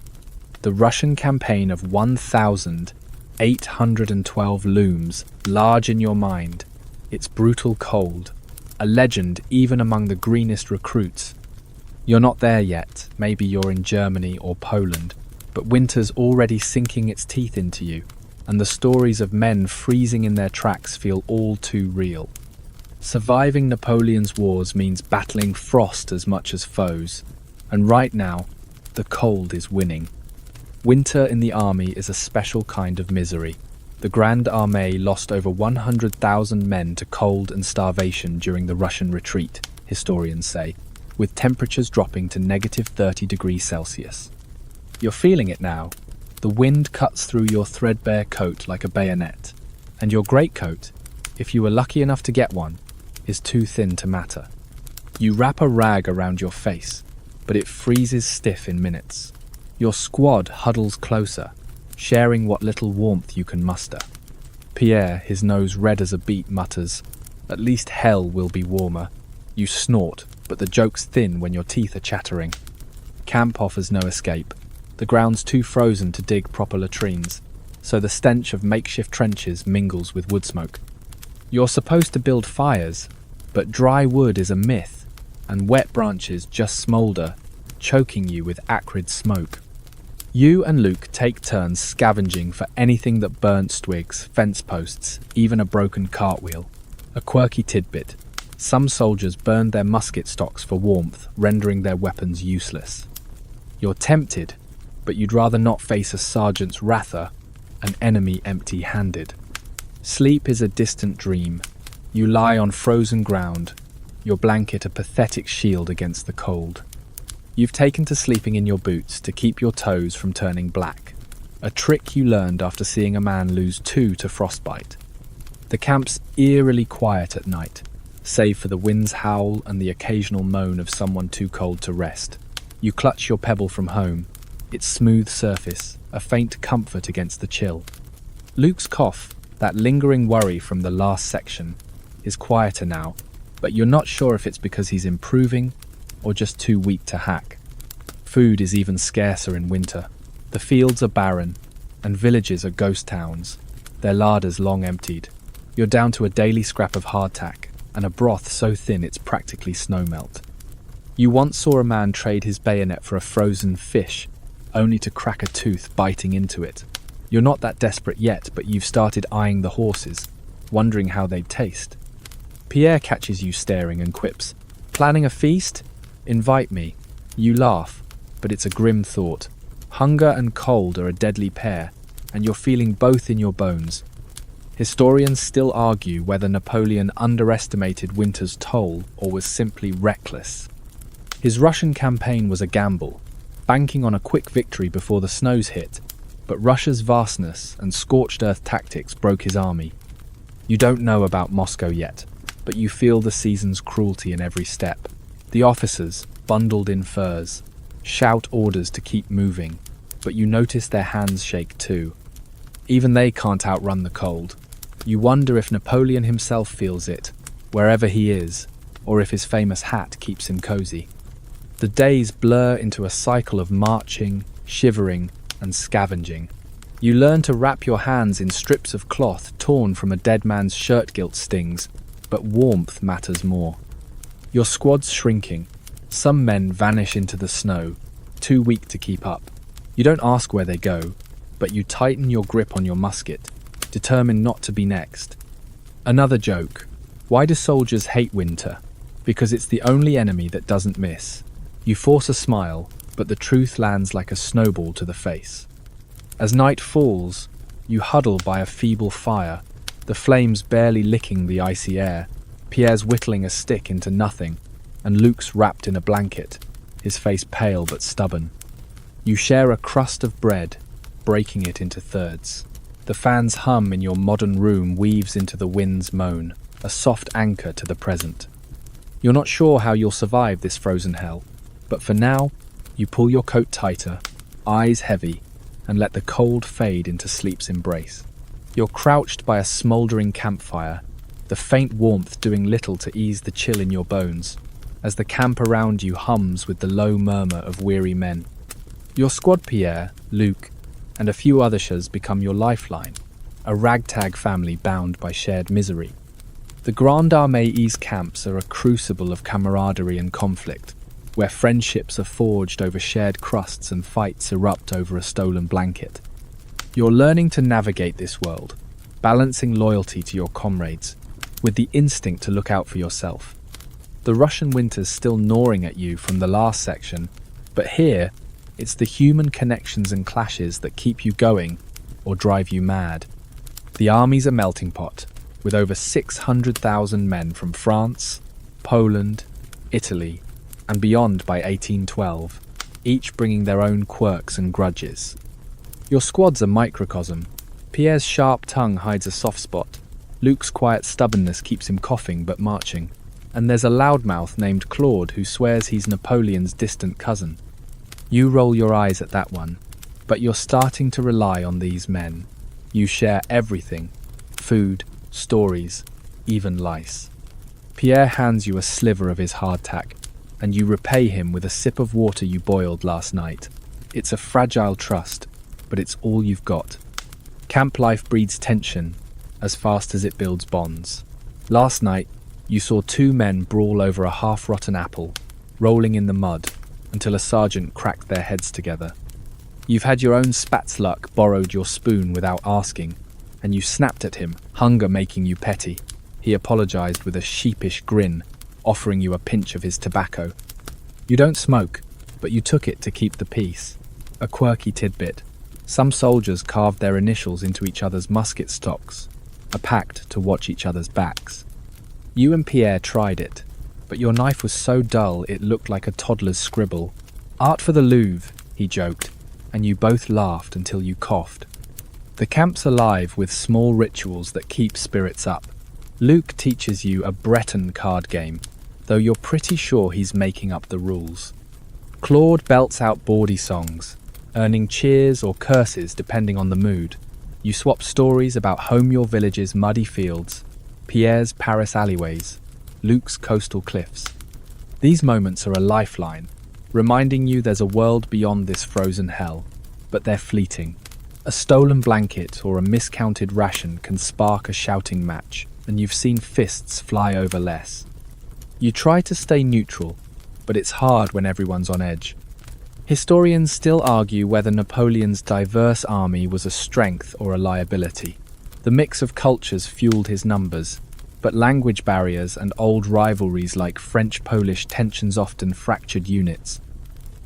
The Russian campaign of 1,812 looms large in your mind, its brutal cold, a legend even among the greenest recruits. You're not there yet, maybe you're in Germany or Poland, but winter's already sinking its teeth into you, and the stories of men freezing in their tracks feel all too real. Surviving Napoleon's wars means battling frost as much as foes, and right now, the cold is winning. Winter in the army is a special kind of misery. The Grande Armée lost over 100,000 men to cold and starvation during the Russian retreat, historians say, with temperatures dropping to -30 degrees Celsius. You're feeling it now. The wind cuts through your threadbare coat like a bayonet, and your greatcoat, if you were lucky enough to get one, is too thin to matter. You wrap a rag around your face, but it freezes stiff in minutes. Your squad huddles closer, sharing what little warmth you can muster. Pierre, his nose red as a beet, mutters, "At least hell will be warmer." You snort, but the joke's thin when your teeth are chattering. Camp offers no escape. The ground's too frozen to dig proper latrines, so the stench of makeshift trenches mingles with wood smoke. You're supposed to build fires, but dry wood is a myth, and wet branches just smoulder, choking you with acrid smoke. You and Luke take turns scavenging for anything that burnt twigs, fence posts, even a broken cartwheel. A quirky tidbit: some soldiers burned their musket stocks for warmth, rendering their weapons useless. You're tempted, but you'd rather not face a sergeant's wrather, an enemy empty-handed. Sleep is a distant dream. You lie on frozen ground, your blanket a pathetic shield against the cold. You've taken to sleeping in your boots to keep your toes from turning black, a trick you learned after seeing a man lose 2 to frostbite. The camp's eerily quiet at night, save for the wind's howl and the occasional moan of someone too cold to rest. You clutch your pebble from home, its smooth surface, a faint comfort against the chill. Luke's cough, that lingering worry from the last section, is quieter now, but you're not sure if it's because he's improving or just too weak to hack. Food is even scarcer in winter. The fields are barren, and villages are ghost towns, their larders long emptied. You're down to a daily scrap of hardtack, and a broth so thin it's practically snowmelt. You once saw a man trade his bayonet for a frozen fish, only to crack a tooth biting into it. You're not that desperate yet, but you've started eyeing the horses, wondering how they'd taste. Pierre catches you staring and quips, "Planning a feast? Invite me." You laugh, but it's a grim thought. Hunger and cold are a deadly pair, and you're feeling both in your bones. Historians still argue whether Napoleon underestimated winter's toll or was simply reckless. His Russian campaign was a gamble, banking on a quick victory before the snows hit, but Russia's vastness and scorched earth tactics broke his army. You don't know about Moscow yet, but you feel the season's cruelty in every step. The officers, bundled in furs, shout orders to keep moving, but you notice their hands shake too. Even they can't outrun the cold. You wonder if Napoleon himself feels it, wherever he is, or if his famous hat keeps him cozy. The days blur into a cycle of marching, shivering, and scavenging. You learn to wrap your hands in strips of cloth torn from a dead man's shirt gilt stings, but warmth matters more. Your squad's shrinking. Some men vanish into the snow, too weak to keep up. You don't ask where they go, but you tighten your grip on your musket, determined not to be next. Another joke. Why do soldiers hate winter? Because it's the only enemy that doesn't miss. You force a smile, but the truth lands like a snowball to the face. As night falls, you huddle by a feeble fire, the flames barely licking the icy air. Pierre's whittling a stick into nothing, and Luke's wrapped in a blanket, his face pale but stubborn. You share a crust of bread, breaking it into thirds. The fan's hum in your modern room weaves into the wind's moan, a soft anchor to the present. You're not sure how you'll survive this frozen hell, but for now, you pull your coat tighter, eyes heavy, and let the cold fade into sleep's embrace. You're crouched by a smouldering campfire, the faint warmth doing little to ease the chill in your bones, as the camp around you hums with the low murmur of weary men. Your squad, Pierre, Luke, and a few others become your lifeline, a ragtag family bound by shared misery. The Grande Armée's camps are a crucible of camaraderie and conflict, where friendships are forged over shared crusts and fights erupt over a stolen blanket. You're learning to navigate this world, balancing loyalty to your comrades, with the instinct to look out for yourself. The Russian winter's still gnawing at you from the last section, but here, it's the human connections and clashes that keep you going or drive you mad. The army's a melting pot, with over 600,000 men from France, Poland, Italy, and beyond by 1812, each bringing their own quirks and grudges. Your squad's a microcosm. Pierre's sharp tongue hides a soft spot. Luke's quiet stubbornness keeps him coughing but marching. And there's a loudmouth named Claude who swears he's Napoleon's distant cousin. You roll your eyes at that one, but you're starting to rely on these men. You share everything: food, stories, even lice. Pierre hands you a sliver of his hardtack, and you repay him with a sip of water you boiled last night. It's a fragile trust, but it's all you've got. Camp life breeds tension as fast as it builds bonds. Last night, you saw two men brawl over a half-rotten apple, rolling in the mud, until a sergeant cracked their heads together. You've had your own spat's luck borrowed your spoon without asking, and you snapped at him, hunger making you petty. He apologized with a sheepish grin, offering you a pinch of his tobacco. You don't smoke, but you took it to keep the peace. A quirky tidbit. Some soldiers carved their initials into each other's musket stocks, a pact to watch each other's backs. You and Pierre tried it, but your knife was so dull it looked like a toddler's scribble. Art for the Louvre, he joked, and you both laughed until you coughed. The camp's alive with small rituals that keep spirits up. Luke teaches you a Breton card game, though you're pretty sure he's making up the rules. Claude belts out bawdy songs, earning cheers or curses depending on the mood. You swap stories about your village's muddy fields, Pierre's Paris alleyways, Luke's coastal cliffs. These moments are a lifeline, reminding you there's a world beyond this frozen hell, but they're fleeting. A stolen blanket or a miscounted ration can spark a shouting match, and you've seen fists fly over less. You try to stay neutral, but it's hard when everyone's on edge. Historians still argue whether Napoleon's diverse army was a strength or a liability. The mix of cultures fueled his numbers, but language barriers and old rivalries like French-Polish tensions often fractured units.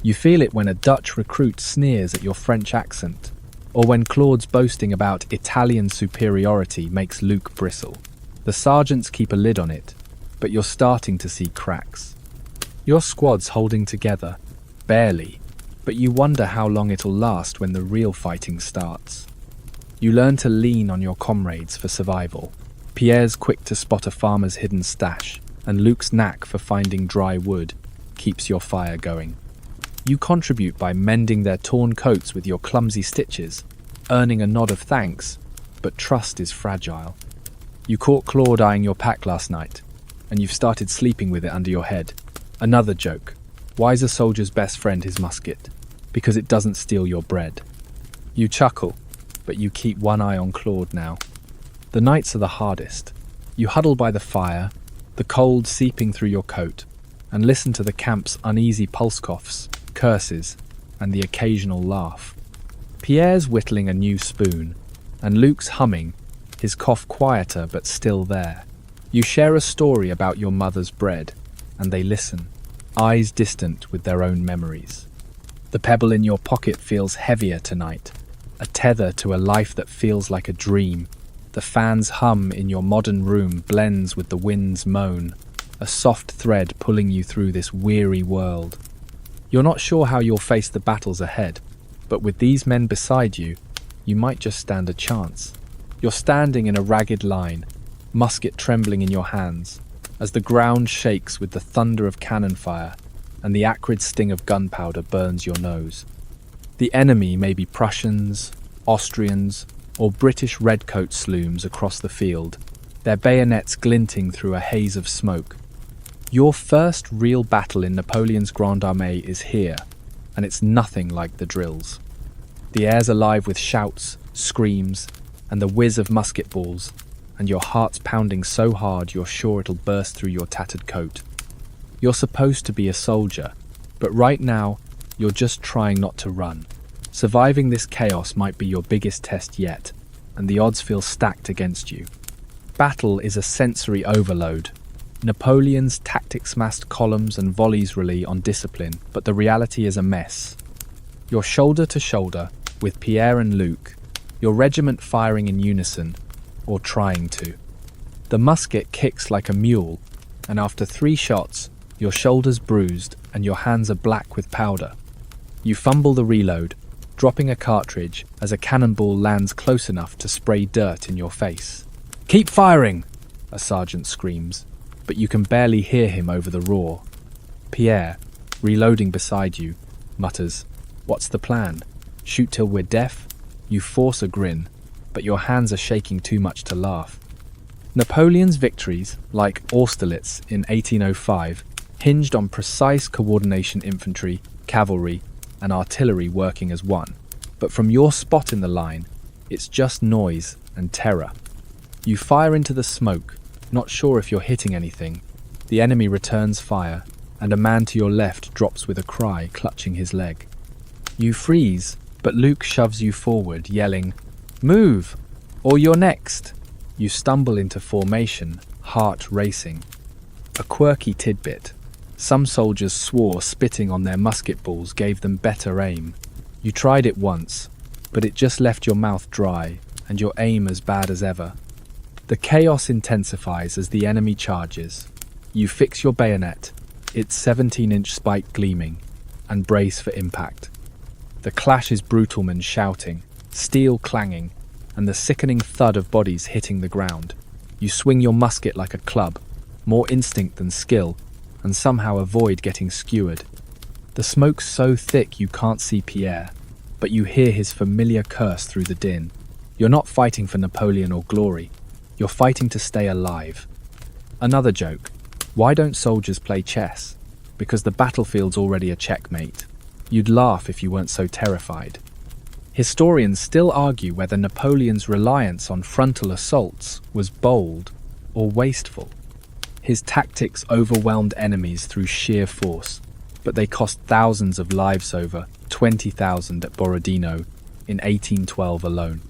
You feel it when a Dutch recruit sneers at your French accent, or when Claude's boasting about Italian superiority makes Luke bristle. The sergeants keep a lid on it, but you're starting to see cracks. Your squad's holding together, barely, but you wonder how long it'll last when the real fighting starts. You learn to lean on your comrades for survival. Pierre's quick to spot a farmer's hidden stash, and Luke's knack for finding dry wood keeps your fire going. You contribute by mending their torn coats with your clumsy stitches, earning a nod of thanks, but trust is fragile. You caught Claude eyeing your pack last night, and you've started sleeping with it under your head. Another joke. Why's a soldier's best friend his musket? Because it doesn't steal your bread. You chuckle, but you keep one eye on Claude now. The nights are the hardest. You huddle by the fire, the cold seeping through your coat, and listen to the camp's uneasy pulse coughs, curses, and the occasional laugh. Pierre's whittling a new spoon, and Luke's humming, his cough quieter but still there. You share a story about your mother's bread, and they listen, eyes distant with their own memories. The pebble in your pocket feels heavier tonight, a tether to a life that feels like a dream. The fan's hum in your modern room blends with the wind's moan, a soft thread pulling you through this weary world. You're not sure how you'll face the battles ahead, but with these men beside you, you might just stand a chance. You're standing in a ragged line, musket trembling in your hands, as the ground shakes with the thunder of cannon fire and the acrid sting of gunpowder burns your nose. The enemy may be Prussians, Austrians, or British redcoat slooms across the field, their bayonets glinting through a haze of smoke. Your first real battle in Napoleon's Grande Armée is here, and it's nothing like the drills. The air's alive with shouts, screams, and the whiz of musket balls, and your heart's pounding so hard you're sure it'll burst through your tattered coat. You're supposed to be a soldier, but right now, you're just trying not to run. Surviving this chaos might be your biggest test yet, and the odds feel stacked against you. Battle is a sensory overload. Napoleon's tactics massed columns and volleys rely on discipline, but the reality is a mess. You're shoulder to shoulder with Pierre and Luke, your regiment firing in unison, or trying to. The musket kicks like a mule, and after 3 shots, your shoulders bruised and your hands are black with powder. You fumble the reload, dropping a cartridge as a cannonball lands close enough to spray dirt in your face. "Keep firing!" a sergeant screams, but you can barely hear him over the roar. Pierre, reloading beside you, mutters, "What's the plan? Shoot till we're deaf?" You force a grin, but your hands are shaking too much to laugh. Napoleon's victories, like Austerlitz in 1805, hinged on precise coordination infantry, cavalry, and artillery working as one. But from your spot in the line, it's just noise and terror. You fire into the smoke, not sure if you're hitting anything. The enemy returns fire, and a man to your left drops with a cry, clutching his leg. You freeze, but Luke shoves you forward, yelling, "Move, or you're next." You stumble into formation, heart racing. A quirky tidbit. Some soldiers swore spitting on their musket balls gave them better aim. You tried it once, but it just left your mouth dry and your aim as bad as ever. The chaos intensifies as the enemy charges. You fix your bayonet, its 17-inch spike gleaming, and brace for impact. The clash is brutal, men shouting, steel clanging, and the sickening thud of bodies hitting the ground. You swing your musket like a club, more instinct than skill, and somehow avoid getting skewered. The smoke's so thick you can't see Pierre, but you hear his familiar curse through the din. You're not fighting for Napoleon or glory. You're fighting to stay alive. Another joke. Why don't soldiers play chess? Because the battlefield's already a checkmate. You'd laugh if you weren't so terrified. Historians still argue whether Napoleon's reliance on frontal assaults was bold or wasteful. His tactics overwhelmed enemies through sheer force, but they cost thousands of lives, over 20,000 at Borodino in 1812 alone.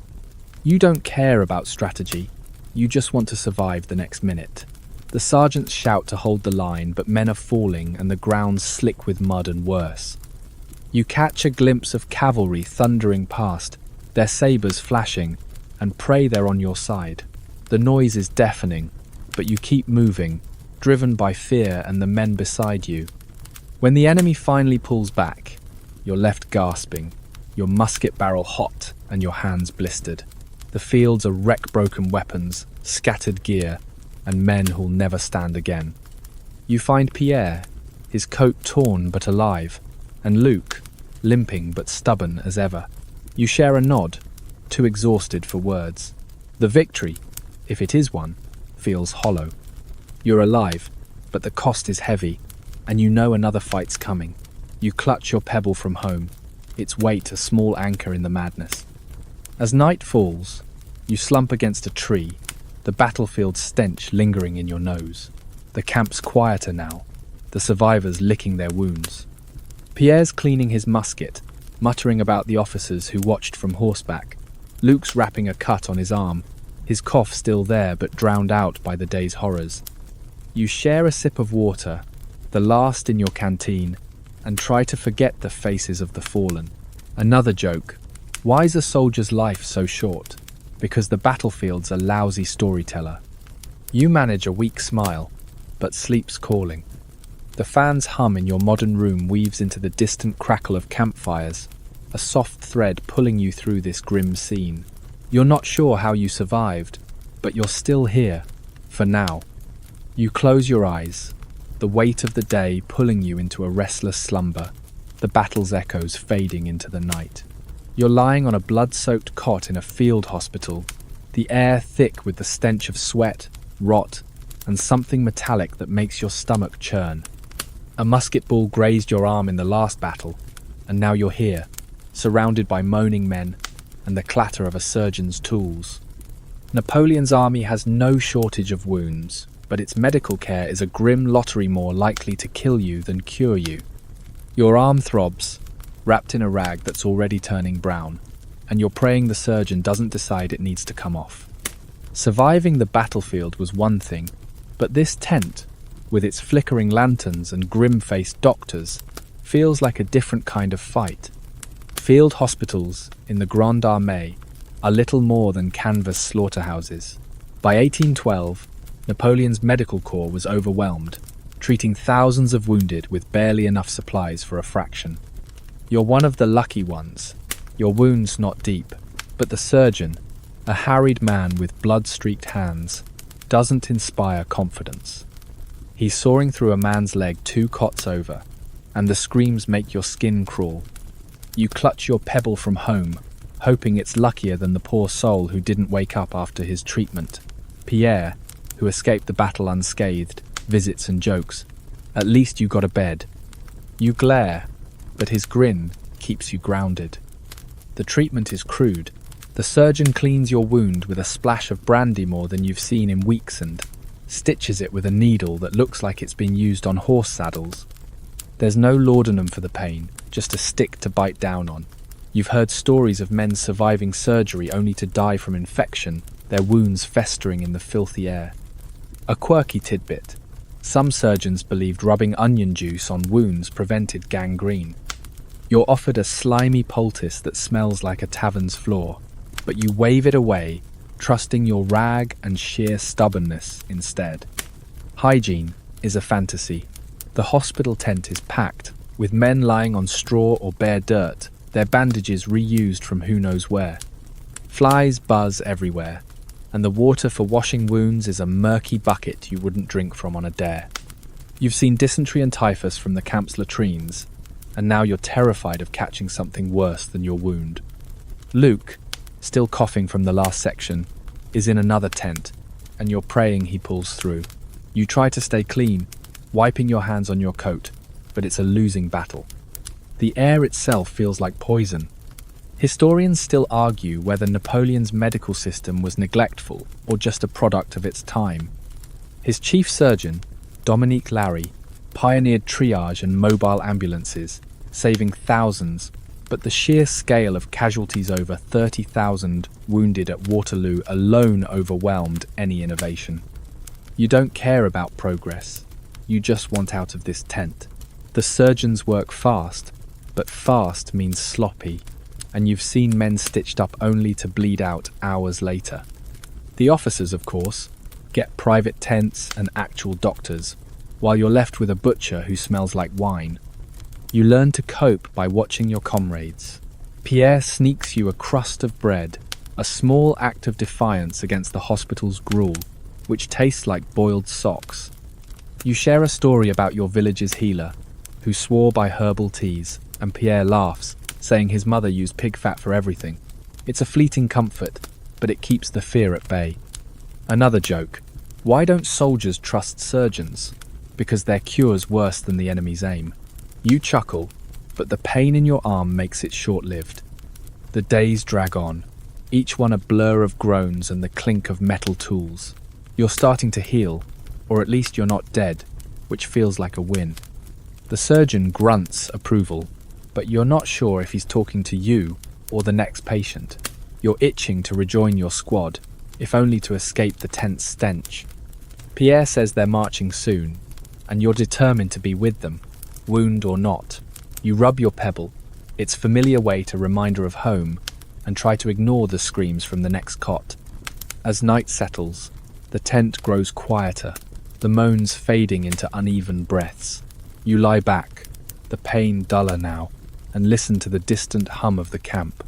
You don't care about strategy, you just want to survive the next minute. The sergeants shout to hold the line, but men are falling and the ground's slick with mud and worse. You catch a glimpse of cavalry thundering past, their sabres flashing, and pray they're on your side. The noise is deafening, but you keep moving, driven by fear and the men beside you. When the enemy finally pulls back, you're left gasping, your musket barrel hot and your hands blistered. The fields are wreck-broken weapons, scattered gear, and men who'll never stand again. You find Pierre, his coat torn but alive, and Luke, limping but stubborn as ever. You share a nod, too exhausted for words. The victory, if it is one, feels hollow. You're alive, but the cost is heavy, and you know another fight's coming. You clutch your pebble from home, its weight a small anchor in the madness. As night falls, you slump against a tree, the battlefield's stench lingering in your nose. The camp's quieter now, the survivors licking their wounds. Pierre's cleaning his musket, muttering about the officers who watched from horseback. Luke's wrapping a cut on his arm, his cough still there but drowned out by the day's horrors. You share a sip of water, the last in your canteen, and try to forget the faces of the fallen. Another joke. Why is a soldier's life so short? Because the battlefield's a lousy storyteller. You manage a weak smile, but sleep's calling. The fan's hum in your modern room weaves into the distant crackle of campfires, a soft thread pulling you through this grim scene. You're not sure how you survived, but you're still here, for now. You close your eyes, the weight of the day pulling you into a restless slumber, the battle's echoes fading into the night. You're lying on a blood-soaked cot in a field hospital, the air thick with the stench of sweat, rot, and something metallic that makes your stomach churn. A musket ball grazed your arm in the last battle, and now you're here, surrounded by moaning men and the clatter of a surgeon's tools. Napoleon's army has no shortage of wounds, but its medical care is a grim lottery more likely to kill you than cure you. Your arm throbs, wrapped in a rag that's already turning brown, and you're praying the surgeon doesn't decide it needs to come off. Surviving the battlefield was one thing, but this tent, with its flickering lanterns and grim-faced doctors, feels like a different kind of fight. Field hospitals in the Grande Armée are little more than canvas slaughterhouses. By 1812, Napoleon's medical corps was overwhelmed, treating thousands of wounded with barely enough supplies for a fraction. You're one of the lucky ones, your wounds not deep, but the surgeon, a harried man with blood-streaked hands, doesn't inspire confidence. He's sawing through a man's leg 2 cots over, and the screams make your skin crawl. You clutch your pebble from home, hoping it's luckier than the poor soul who didn't wake up after his treatment. Pierre, who escaped the battle unscathed, visits and jokes. At least you got a bed. You glare, but his grin keeps you grounded. The treatment is crude. The surgeon cleans your wound with a splash of brandy more than you've seen in weeks and stitches it with a needle that looks like it's been used on horse saddles. There's no laudanum for the pain, just a stick to bite down on. You've heard stories of men surviving surgery only to die from infection, their wounds festering in the filthy air. A quirky tidbit. Some surgeons believed rubbing onion juice on wounds prevented gangrene. You're offered a slimy poultice that smells like a tavern's floor, but you wave it away, trusting your rag and sheer stubbornness instead. Hygiene is a fantasy. The hospital tent is packed, with men lying on straw or bare dirt, their bandages reused from who knows where. Flies buzz everywhere, and the water for washing wounds is a murky bucket you wouldn't drink from on a dare. You've seen dysentery and typhus from the camp's latrines, and now you're terrified of catching something worse than your wound. Luke, still coughing from the last section, is in another tent, and you're praying he pulls through. You try to stay clean, wiping your hands on your coat, but it's a losing battle. The air itself feels like poison. Historians still argue whether Napoleon's medical system was neglectful or just a product of its time. His chief surgeon, Dominique Larry, pioneered triage and mobile ambulances, saving thousands, but the sheer scale of casualties, over 30,000 wounded at Waterloo, alone overwhelmed any innovation. You don't care about progress, you just want out of this tent. The surgeons work fast, but fast means sloppy, and you've seen men stitched up only to bleed out hours later. The officers, of course, get private tents and actual doctors, while you're left with a butcher who smells like wine. You learn to cope by watching your comrades. Pierre sneaks you a crust of bread, a small act of defiance against the hospital's gruel, which tastes like boiled socks. You share a story about your village's healer, who swore by herbal teas, and Pierre laughs, saying his mother used pig fat for everything. It's a fleeting comfort, but it keeps the fear at bay. Another joke. Why don't soldiers trust surgeons? Because their cure's worse than the enemy's aim. You chuckle, but the pain in your arm makes it short-lived. The days drag on, each one a blur of groans and the clink of metal tools. You're starting to heal, or at least you're not dead, which feels like a win. The surgeon grunts approval, but you're not sure if he's talking to you or the next patient. You're itching to rejoin your squad, if only to escape the tense stench. Pierre says they're marching soon, and you're determined to be with them, wound or not. You rub your pebble, its familiar weight a reminder of home, and try to ignore the screams from the next cot. As night settles, the tent grows quieter, the moans fading into uneven breaths. You lie back, the pain duller now, and listen to the distant hum of the camp.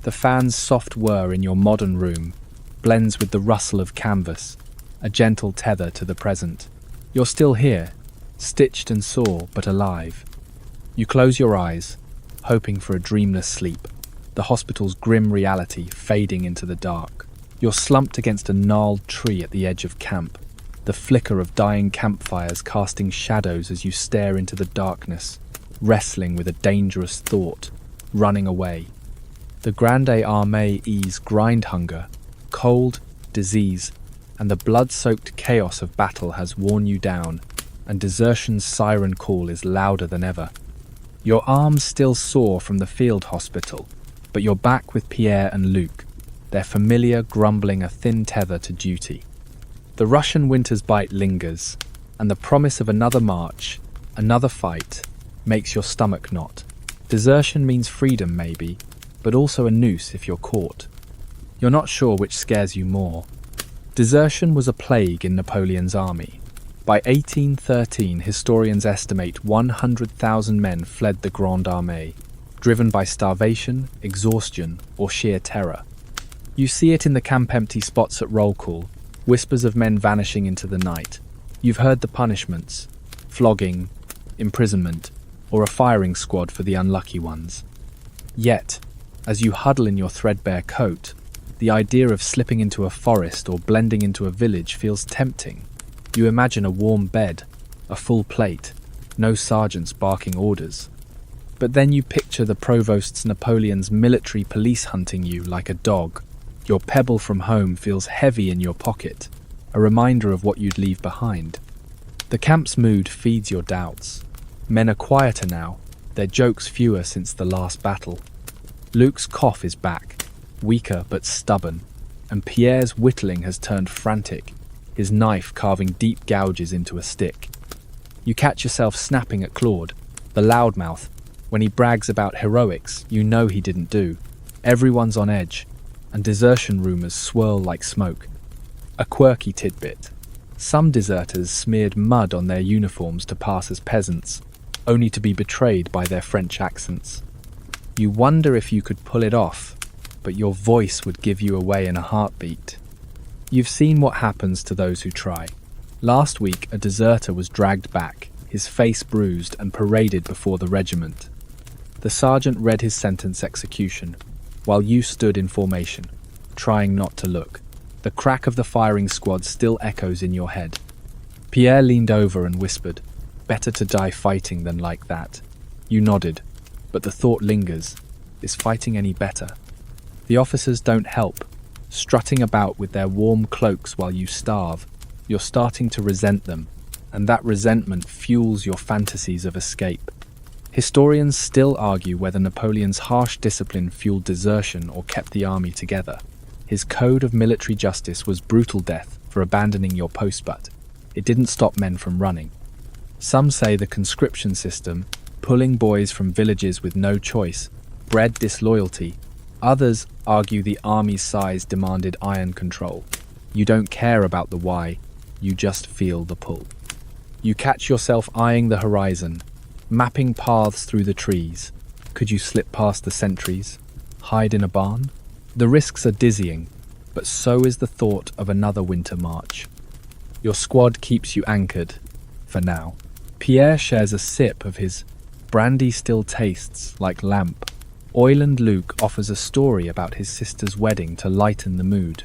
The fan's soft whir in your modern room blends with the rustle of canvas, a gentle tether to the present. You're still here, stitched and sore, but alive. You close your eyes, hoping for a dreamless sleep, the hospital's grim reality fading into the dark. You're slumped against a gnarled tree at the edge of camp, the flicker of dying campfires casting shadows as you stare into the darkness, wrestling with a dangerous thought, running away. The Grande Armée's grind hunger, cold, disease, and the blood-soaked chaos of battle has worn you down, and desertion's siren call is louder than ever. Your arms still sore from the field hospital, but you're back with Pierre and Luke, their familiar grumbling a thin tether to duty. The Russian winter's bite lingers, and the promise of another march, another fight, makes your stomach knot. Desertion means freedom, maybe, but also a noose if you're caught. You're not sure which scares you more. Desertion was a plague in Napoleon's army. By 1813, historians estimate 100,000 men fled the Grande Armée, driven by starvation, exhaustion, or sheer terror. You see it in the camp-empty spots at roll call, whispers of men vanishing into the night. You've heard the punishments: flogging, imprisonment, or a firing squad for the unlucky ones. Yet, as you huddle in your threadbare coat, the idea of slipping into a forest or blending into a village feels tempting. You imagine a warm bed, a full plate, no sergeants barking orders. But then you picture the provost's Napoleon's military police hunting you like a dog. Your pebble from home feels heavy in your pocket, a reminder of what you'd leave behind. The camp's mood feeds your doubts. Men are quieter now, their jokes fewer since the last battle. Luke's cough is back, weaker but stubborn, and Pierre's whittling has turned frantic, his knife carving deep gouges into a stick. You catch yourself snapping at Claude, the loudmouth. When he brags about heroics you know he didn't do. Everyone's on edge, and desertion rumours swirl like smoke. A quirky tidbit: some deserters smeared mud on their uniforms to pass as peasants, only to be betrayed by their French accents. You wonder if you could pull it off, but your voice would give you away in a heartbeat. You've seen what happens to those who try. Last week, a deserter was dragged back, his face bruised, and paraded before the regiment. The sergeant read his sentence execution, while you stood in formation, trying not to look. The crack of the firing squad still echoes in your head. Pierre leaned over and whispered, "Better to die fighting than like that." You nodded, but the thought lingers. Is fighting any better? The officers don't help, strutting about with their warm cloaks while you starve. You're starting to resent them, and that resentment fuels your fantasies of escape. Historians still argue whether Napoleon's harsh discipline fueled desertion or kept the army together. His code of military justice was brutal death for abandoning your post, but it didn't stop men from running. Some say the conscription system, pulling boys from villages with no choice, bred disloyalty. Others argue the army's size demanded iron control. You don't care about the why, you just feel the pull. You catch yourself eyeing the horizon, mapping paths through the trees. Could you slip past the sentries? Hide in a barn? The risks are dizzying, but so is the thought of another winter march. Your squad keeps you anchored, for now. Pierre shares a sip of his brandy still tastes like lamp. Oiland Luke offers a story about his sister's wedding to lighten the mood.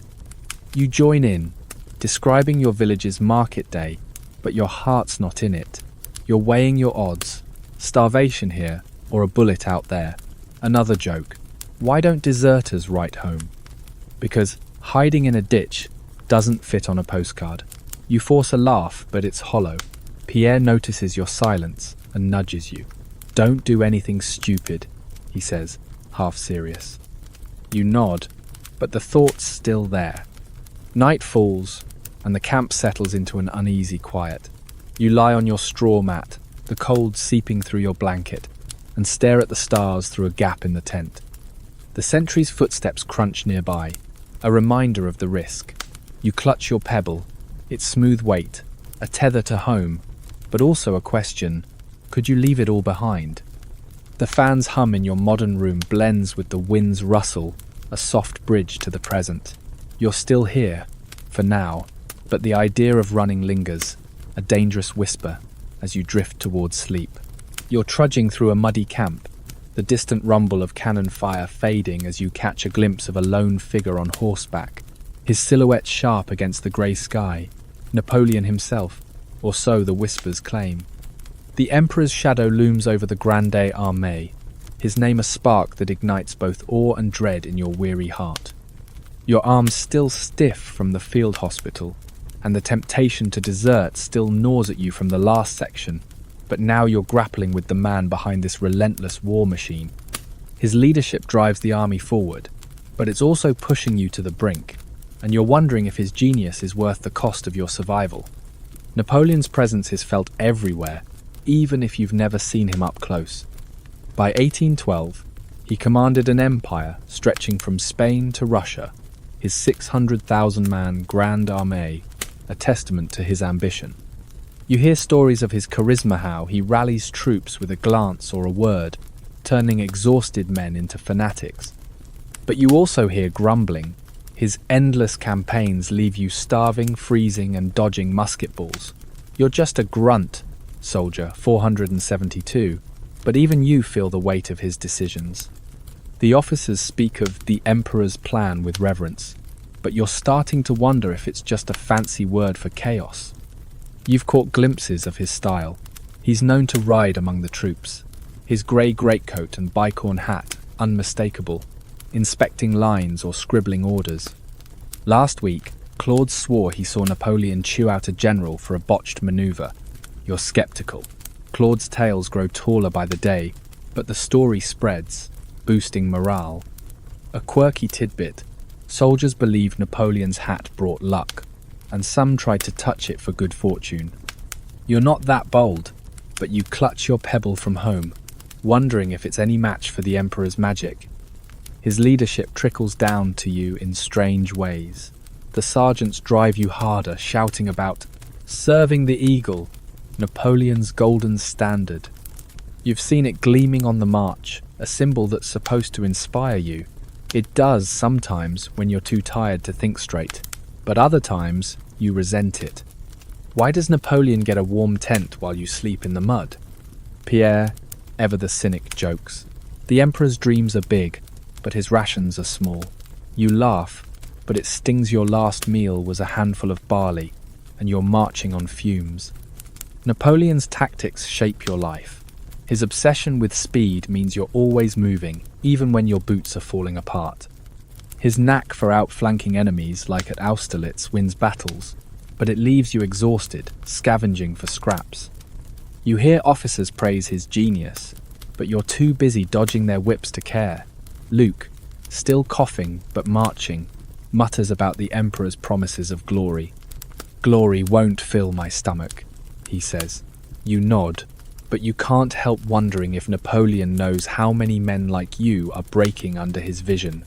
You join in, describing your village's market day, but your heart's not in it. You're weighing your odds. Starvation here, or a bullet out there. Another joke. Why don't deserters write home? Because hiding in a ditch doesn't fit on a postcard. You force a laugh, but it's hollow. Pierre notices your silence and nudges you. Don't do anything stupid, he says, half serious. You nod, but the thought's still there. Night falls, and the camp settles into an uneasy quiet. You lie on your straw mat, the cold seeping through your blanket, and stare at the stars through a gap in the tent. The sentry's footsteps crunch nearby, a reminder of the risk. You clutch your pebble, its smooth weight, a tether to home, but also a question: could you leave it all behind? The fan's hum in your modern room blends with the wind's rustle, a soft bridge to the present. You're still here, for now, but the idea of running lingers, a dangerous whisper, as you drift towards sleep. You're trudging through a muddy camp, the distant rumble of cannon fire fading as you catch a glimpse of a lone figure on horseback, his silhouette sharp against the grey sky. Napoleon himself, or so the whispers claim. The Emperor's shadow looms over the Grande Armée, his name a spark that ignites both awe and dread in your weary heart. Your arms still stiff from the field hospital, and the temptation to desert still gnaws at you from the last section, but now you're grappling with the man behind this relentless war machine. His leadership drives the army forward, but it's also pushing you to the brink, and you're wondering if his genius is worth the cost of your survival. Napoleon's presence is felt everywhere, even if you've never seen him up close. By 1812, he commanded an empire stretching from Spain to Russia, his 600,000-man Grande Armée, a testament to his ambition. You hear stories of his charisma, how he rallies troops with a glance or a word, turning exhausted men into fanatics. But you also hear grumbling. His endless campaigns leave you starving, freezing, and dodging musket balls. You're just a grunt, soldier 472, but even you feel the weight of his decisions. The officers speak of the Emperor's plan with reverence, but you're starting to wonder if it's just a fancy word for chaos. You've caught glimpses of his style. He's known to ride among the troops, his grey greatcoat and bicorn hat unmistakable, inspecting lines or scribbling orders. Last week, Claude swore he saw Napoleon chew out a general for a botched maneuver. You're skeptical. Claude's tales grow taller by the day, but the story spreads, boosting morale. A quirky tidbit: soldiers believe Napoleon's hat brought luck, and some tried to touch it for good fortune. You're not that bold, but you clutch your pebble from home, wondering if it's any match for the Emperor's magic. His leadership trickles down to you in strange ways. The sergeants drive you harder, shouting about serving the eagle, Napoleon's golden standard. You've seen it gleaming on the march, a symbol that's supposed to inspire you. It does sometimes when you're too tired to think straight, but other times you resent it. Why does Napoleon get a warm tent while you sleep in the mud? Pierre, ever the cynic, jokes. The Emperor's dreams are big, but his rations are small. You laugh, but it stings. Your last meal was a handful of barley, and you're marching on fumes. Napoleon's tactics shape your life. His obsession with speed means you're always moving, even when your boots are falling apart. His knack for outflanking enemies, like at Austerlitz, wins battles, but it leaves you exhausted, scavenging for scraps. You hear officers praise his genius, but you're too busy dodging their whips to care. Luke, still coughing but marching, mutters about the Emperor's promises of glory. "Glory won't fill my stomach," he says. You nod, but you can't help wondering if Napoleon knows how many men like you are breaking under his vision.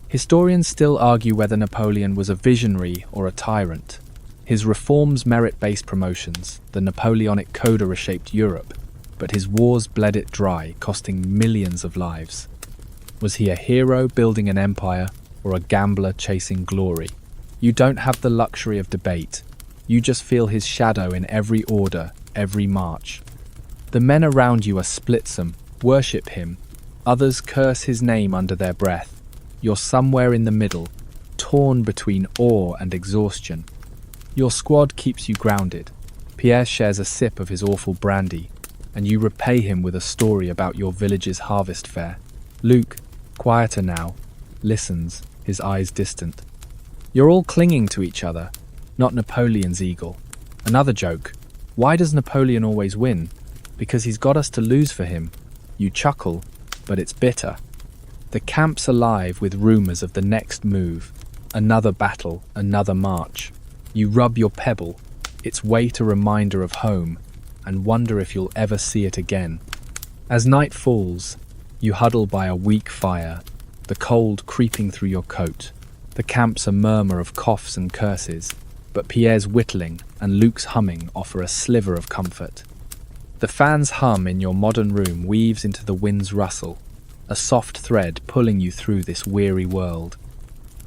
Historians still argue whether Napoleon was a visionary or a tyrant. His reforms merit-based promotions. The Napoleonic Coda reshaped Europe, but his wars bled it dry, costing millions of lives. Was he a hero building an empire, or a gambler chasing glory? You don't have the luxury of debate. You just feel his shadow in every order, every march. The men around you are splitsome, worship him. Others curse his name under their breath. You're somewhere in the middle, torn between awe and exhaustion. Your squad keeps you grounded. Pierre shares a sip of his awful brandy, and you repay him with a story about your village's harvest fair. Luke, quieter now, listens, his eyes distant. You're all clinging to each other, not Napoleon's eagle. Another joke. Why does Napoleon always win? Because he's got us to lose for him. You chuckle, but it's bitter. The camp's alive with rumors of the next move. Another battle, another march. You rub your pebble, its weight a reminder of home, and wonder if you'll ever see it again. As night falls, you huddle by a weak fire, the cold creeping through your coat. The camp's a murmur of coughs and curses, but Pierre's whittling and Luke's humming offer a sliver of comfort. The fan's hum in your modern room weaves into the wind's rustle, a soft thread pulling you through this weary world.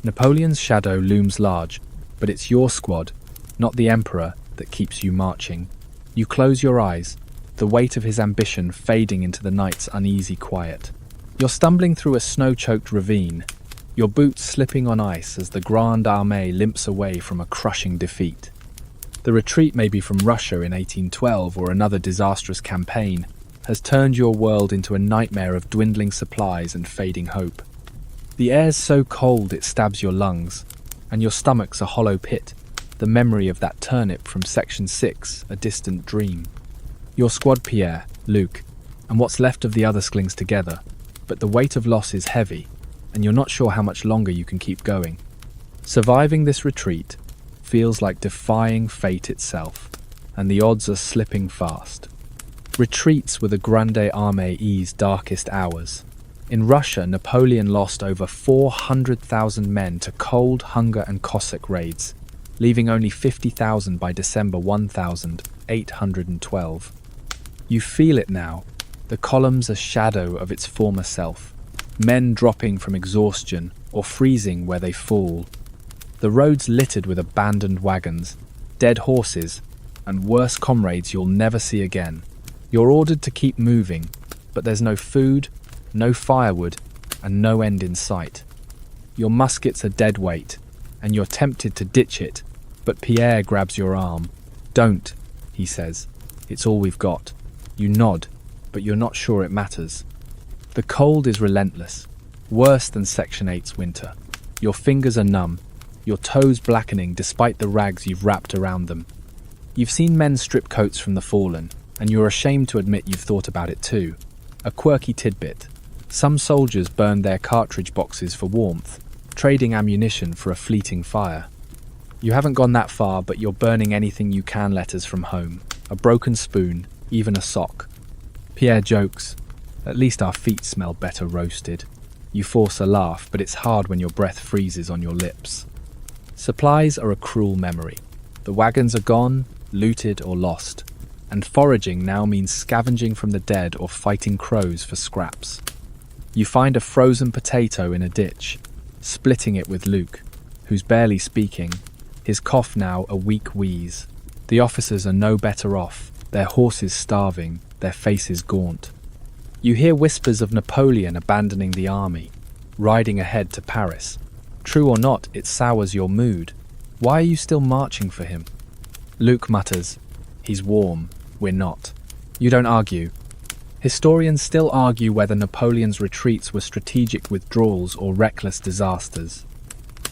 Napoleon's shadow looms large, but it's your squad, not the Emperor, that keeps you marching. You close your eyes, the weight of his ambition fading into the night's uneasy quiet. You're stumbling through a snow-choked ravine, your boots slipping on ice as the Grande Armée limps away from a crushing defeat. The retreat, maybe from Russia in 1812 or another disastrous campaign, has turned your world into a nightmare of dwindling supplies and fading hope. The air's so cold it stabs your lungs, and your stomach's a hollow pit, the memory of that turnip from Section 6, a distant dream. Your squad, Pierre, Luke, and what's left of the others clings together, but the weight of loss is heavy, and you're not sure how much longer you can keep going. Surviving this retreat feels like defying fate itself, and the odds are slipping fast. Retreats were the Grande Armée's darkest hours. In Russia, Napoleon lost over 400,000 men to cold, hunger and Cossack raids, leaving only 50,000 by December 1812. You feel it now, the columns a shadow of its former self, men dropping from exhaustion or freezing where they fall. The roads littered with abandoned wagons, dead horses, and worse comrades you'll never see again. You're ordered to keep moving, but there's no food, no firewood, and no end in sight. Your muskets are dead weight, and you're tempted to ditch it, but Pierre grabs your arm. "Don't," he says. "It's all we've got." You nod, but you're not sure it matters. The cold is relentless, worse than Section 8's winter. Your fingers are numb, your toes blackening despite the rags you've wrapped around them. You've seen men strip coats from the fallen, and you're ashamed to admit you've thought about it too. A quirky tidbit. Some soldiers burned their cartridge boxes for warmth, trading ammunition for a fleeting fire. You haven't gone that far, but you're burning anything you can letters from home. A broken spoon, even a sock. Pierre jokes, "At least our feet smell better roasted." You force a laugh, but it's hard when your breath freezes on your lips. Supplies are a cruel memory. The wagons are gone, looted or lost, and foraging now means scavenging from the dead or fighting crows for scraps. You find a frozen potato in a ditch, splitting it with Luke, who's barely speaking, his cough now a weak wheeze. The officers are no better off, their horses starving, their faces gaunt. You hear whispers of Napoleon abandoning the army, riding ahead to Paris. True or not, it sours your mood. Why are you still marching for him? Luke mutters, "He's warm, we're not." You don't argue. Historians still argue whether Napoleon's retreats were strategic withdrawals or reckless disasters.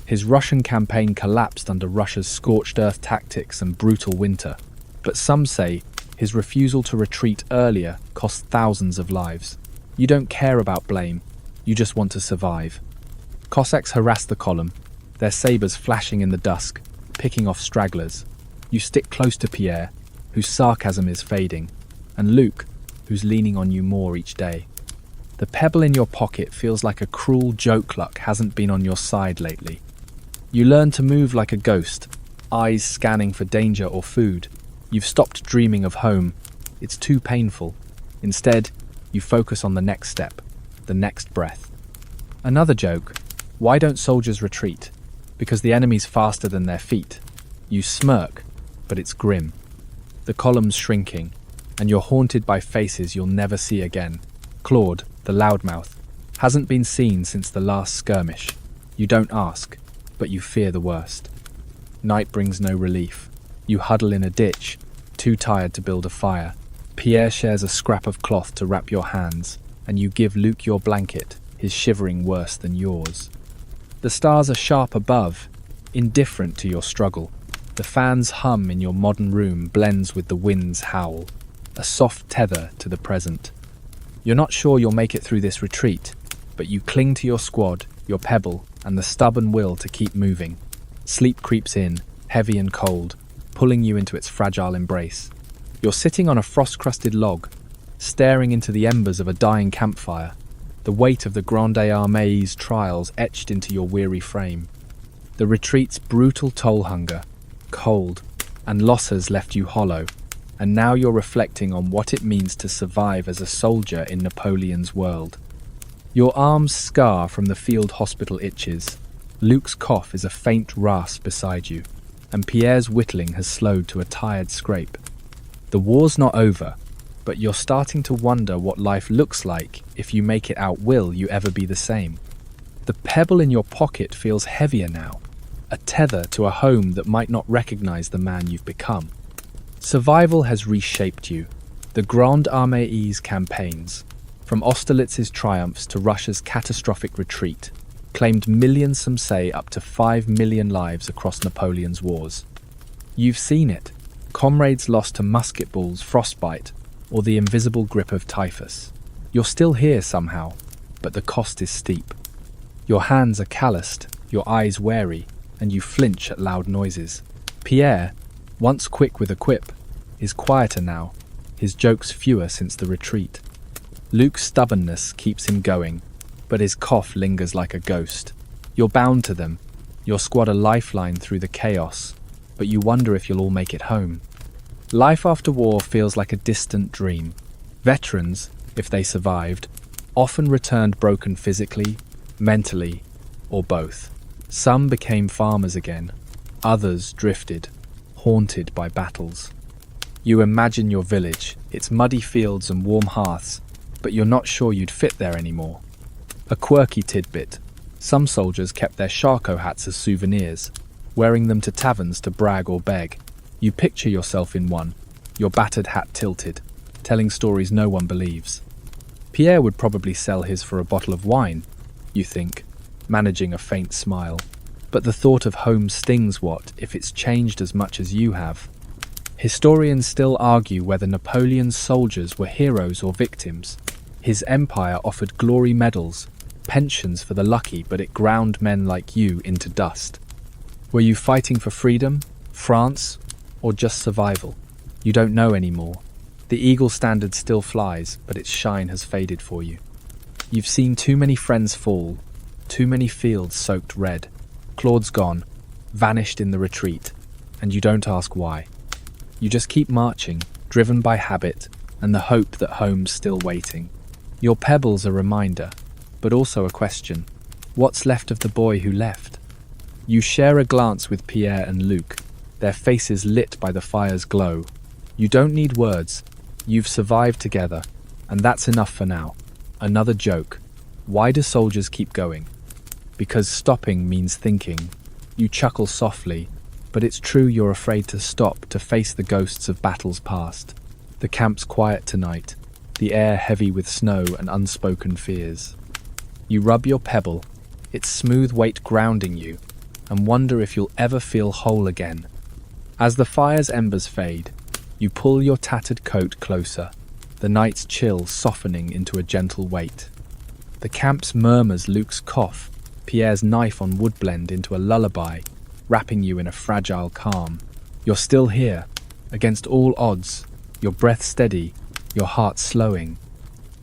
His Russian campaign collapsed under Russia's scorched earth tactics and brutal winter, but some say his refusal to retreat earlier cost thousands of lives. You don't care about blame, you just want to survive. Cossacks harass the column, their sabres flashing in the dusk, picking off stragglers. You stick close to Pierre, whose sarcasm is fading, and Luke, who's leaning on you more each day. The pebble in your pocket feels like a cruel joke luck hasn't been on your side lately. You learn to move like a ghost, eyes scanning for danger or food. You've stopped dreaming of home. It's too painful. Instead, you focus on the next step, the next breath. Another joke. Why don't soldiers retreat? Because the enemy's faster than their feet. You smirk, but it's grim. The column's shrinking, and you're haunted by faces you'll never see again. Claude, the loudmouth, hasn't been seen since the last skirmish. You don't ask, but you fear the worst. Night brings no relief. You huddle in a ditch, too tired to build a fire. Pierre shares a scrap of cloth to wrap your hands, and you give Luke your blanket, his shivering worse than yours. The stars are sharp above, indifferent to your struggle. The fan's hum in your modern room blends with the wind's howl, a soft tether to the present. You're not sure you'll make it through this retreat, but you cling to your squad, your pebble, and the stubborn will to keep moving. Sleep creeps in, heavy and cold, pulling you into its fragile embrace. You're sitting on a frost-crusted log, staring into the embers of a dying campfire, the weight of the Grande Armée's trials etched into your weary frame. The retreat's brutal toll hunger, cold, and loss has left you hollow, and now you're reflecting on what it means to survive as a soldier in Napoleon's world. Your arms scar from the field hospital itches. Luke's cough is a faint rasp beside you, and Pierre's whittling has slowed to a tired scrape. The war's not over, but you're starting to wonder what life looks like if you make it out. Will you ever be the same? The pebble in your pocket feels heavier now, a tether to a home that might not recognize the man you've become. Survival has reshaped you. The Grande Armée's campaigns, from Austerlitz's triumphs to Russia's catastrophic retreat, claimed millions, some say up to 5 million lives across Napoleon's wars. You've seen it. Comrades lost to musket balls, frostbite, or the invisible grip of typhus. You're still here somehow, but the cost is steep. Your hands are calloused, your eyes wary, and you flinch at loud noises. Pierre, once quick with a quip, is quieter now, his jokes fewer since the retreat. Luke's stubbornness keeps him going, but his cough lingers like a ghost. You're bound to them, your squad a lifeline through the chaos, but you wonder if you'll all make it home. Life after war feels like a distant dream. Veterans, if they survived, often returned broken physically, mentally, or both. Some became farmers again, others drifted, haunted by battles. You imagine your village, its muddy fields and warm hearths, but you're not sure you'd fit there anymore. A quirky tidbit: some soldiers kept their charcot hats as souvenirs, wearing them to taverns to brag or beg. You picture yourself in one, your battered hat tilted, telling stories no one believes. Pierre would probably sell his for a bottle of wine, you think, managing a faint smile. But the thought of home stings. What if it's changed as much as you have? Historians still argue whether Napoleon's soldiers were heroes or victims. His empire offered glory medals, pensions for the lucky, but it ground men like you into dust. Were you fighting for freedom, France, or just survival? You don't know anymore. The eagle standard still flies, but its shine has faded for you. You've seen too many friends fall, too many fields soaked red. Claude's gone, vanished in the retreat, and you don't ask why. You just keep marching, driven by habit and the hope that home's still waiting. Your pebble's a reminder, but also a question. What's left of the boy who left? You share a glance with Pierre and Luke, their faces lit by the fire's glow. You don't need words. You've survived together, and that's enough for now. Another joke. Why do soldiers keep going? Because stopping means thinking. You chuckle softly, but it's true you're afraid to stop to face the ghosts of battles past. The camp's quiet tonight, the air heavy with snow and unspoken fears. You rub your pebble, its smooth weight grounding you, and wonder if you'll ever feel whole again. As the fire's embers fade, you pull your tattered coat closer, the night's chill softening into a gentle weight. The camp's murmurs Luke's cough, Pierre's knife on woodblend into a lullaby, wrapping you in a fragile calm. You're still here, against all odds, your breath steady, your heart slowing.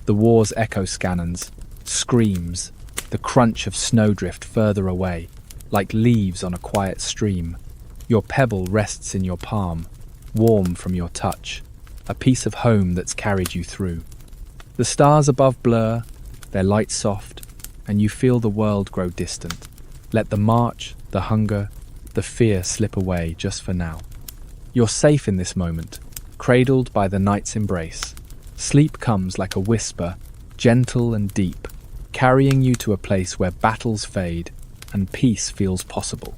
The war's echo scannons, screams, the crunch of snowdrift further away, like leaves on a quiet stream. Your pebble rests in your palm, warm from your touch, a piece of home that's carried you through. The stars above blur, their light soft, and you feel the world grow distant. Let the march, the hunger, the fear slip away just for now. You're safe in this moment, cradled by the night's embrace. Sleep comes like a whisper, gentle and deep, carrying you to a place where battles fade and peace feels possible.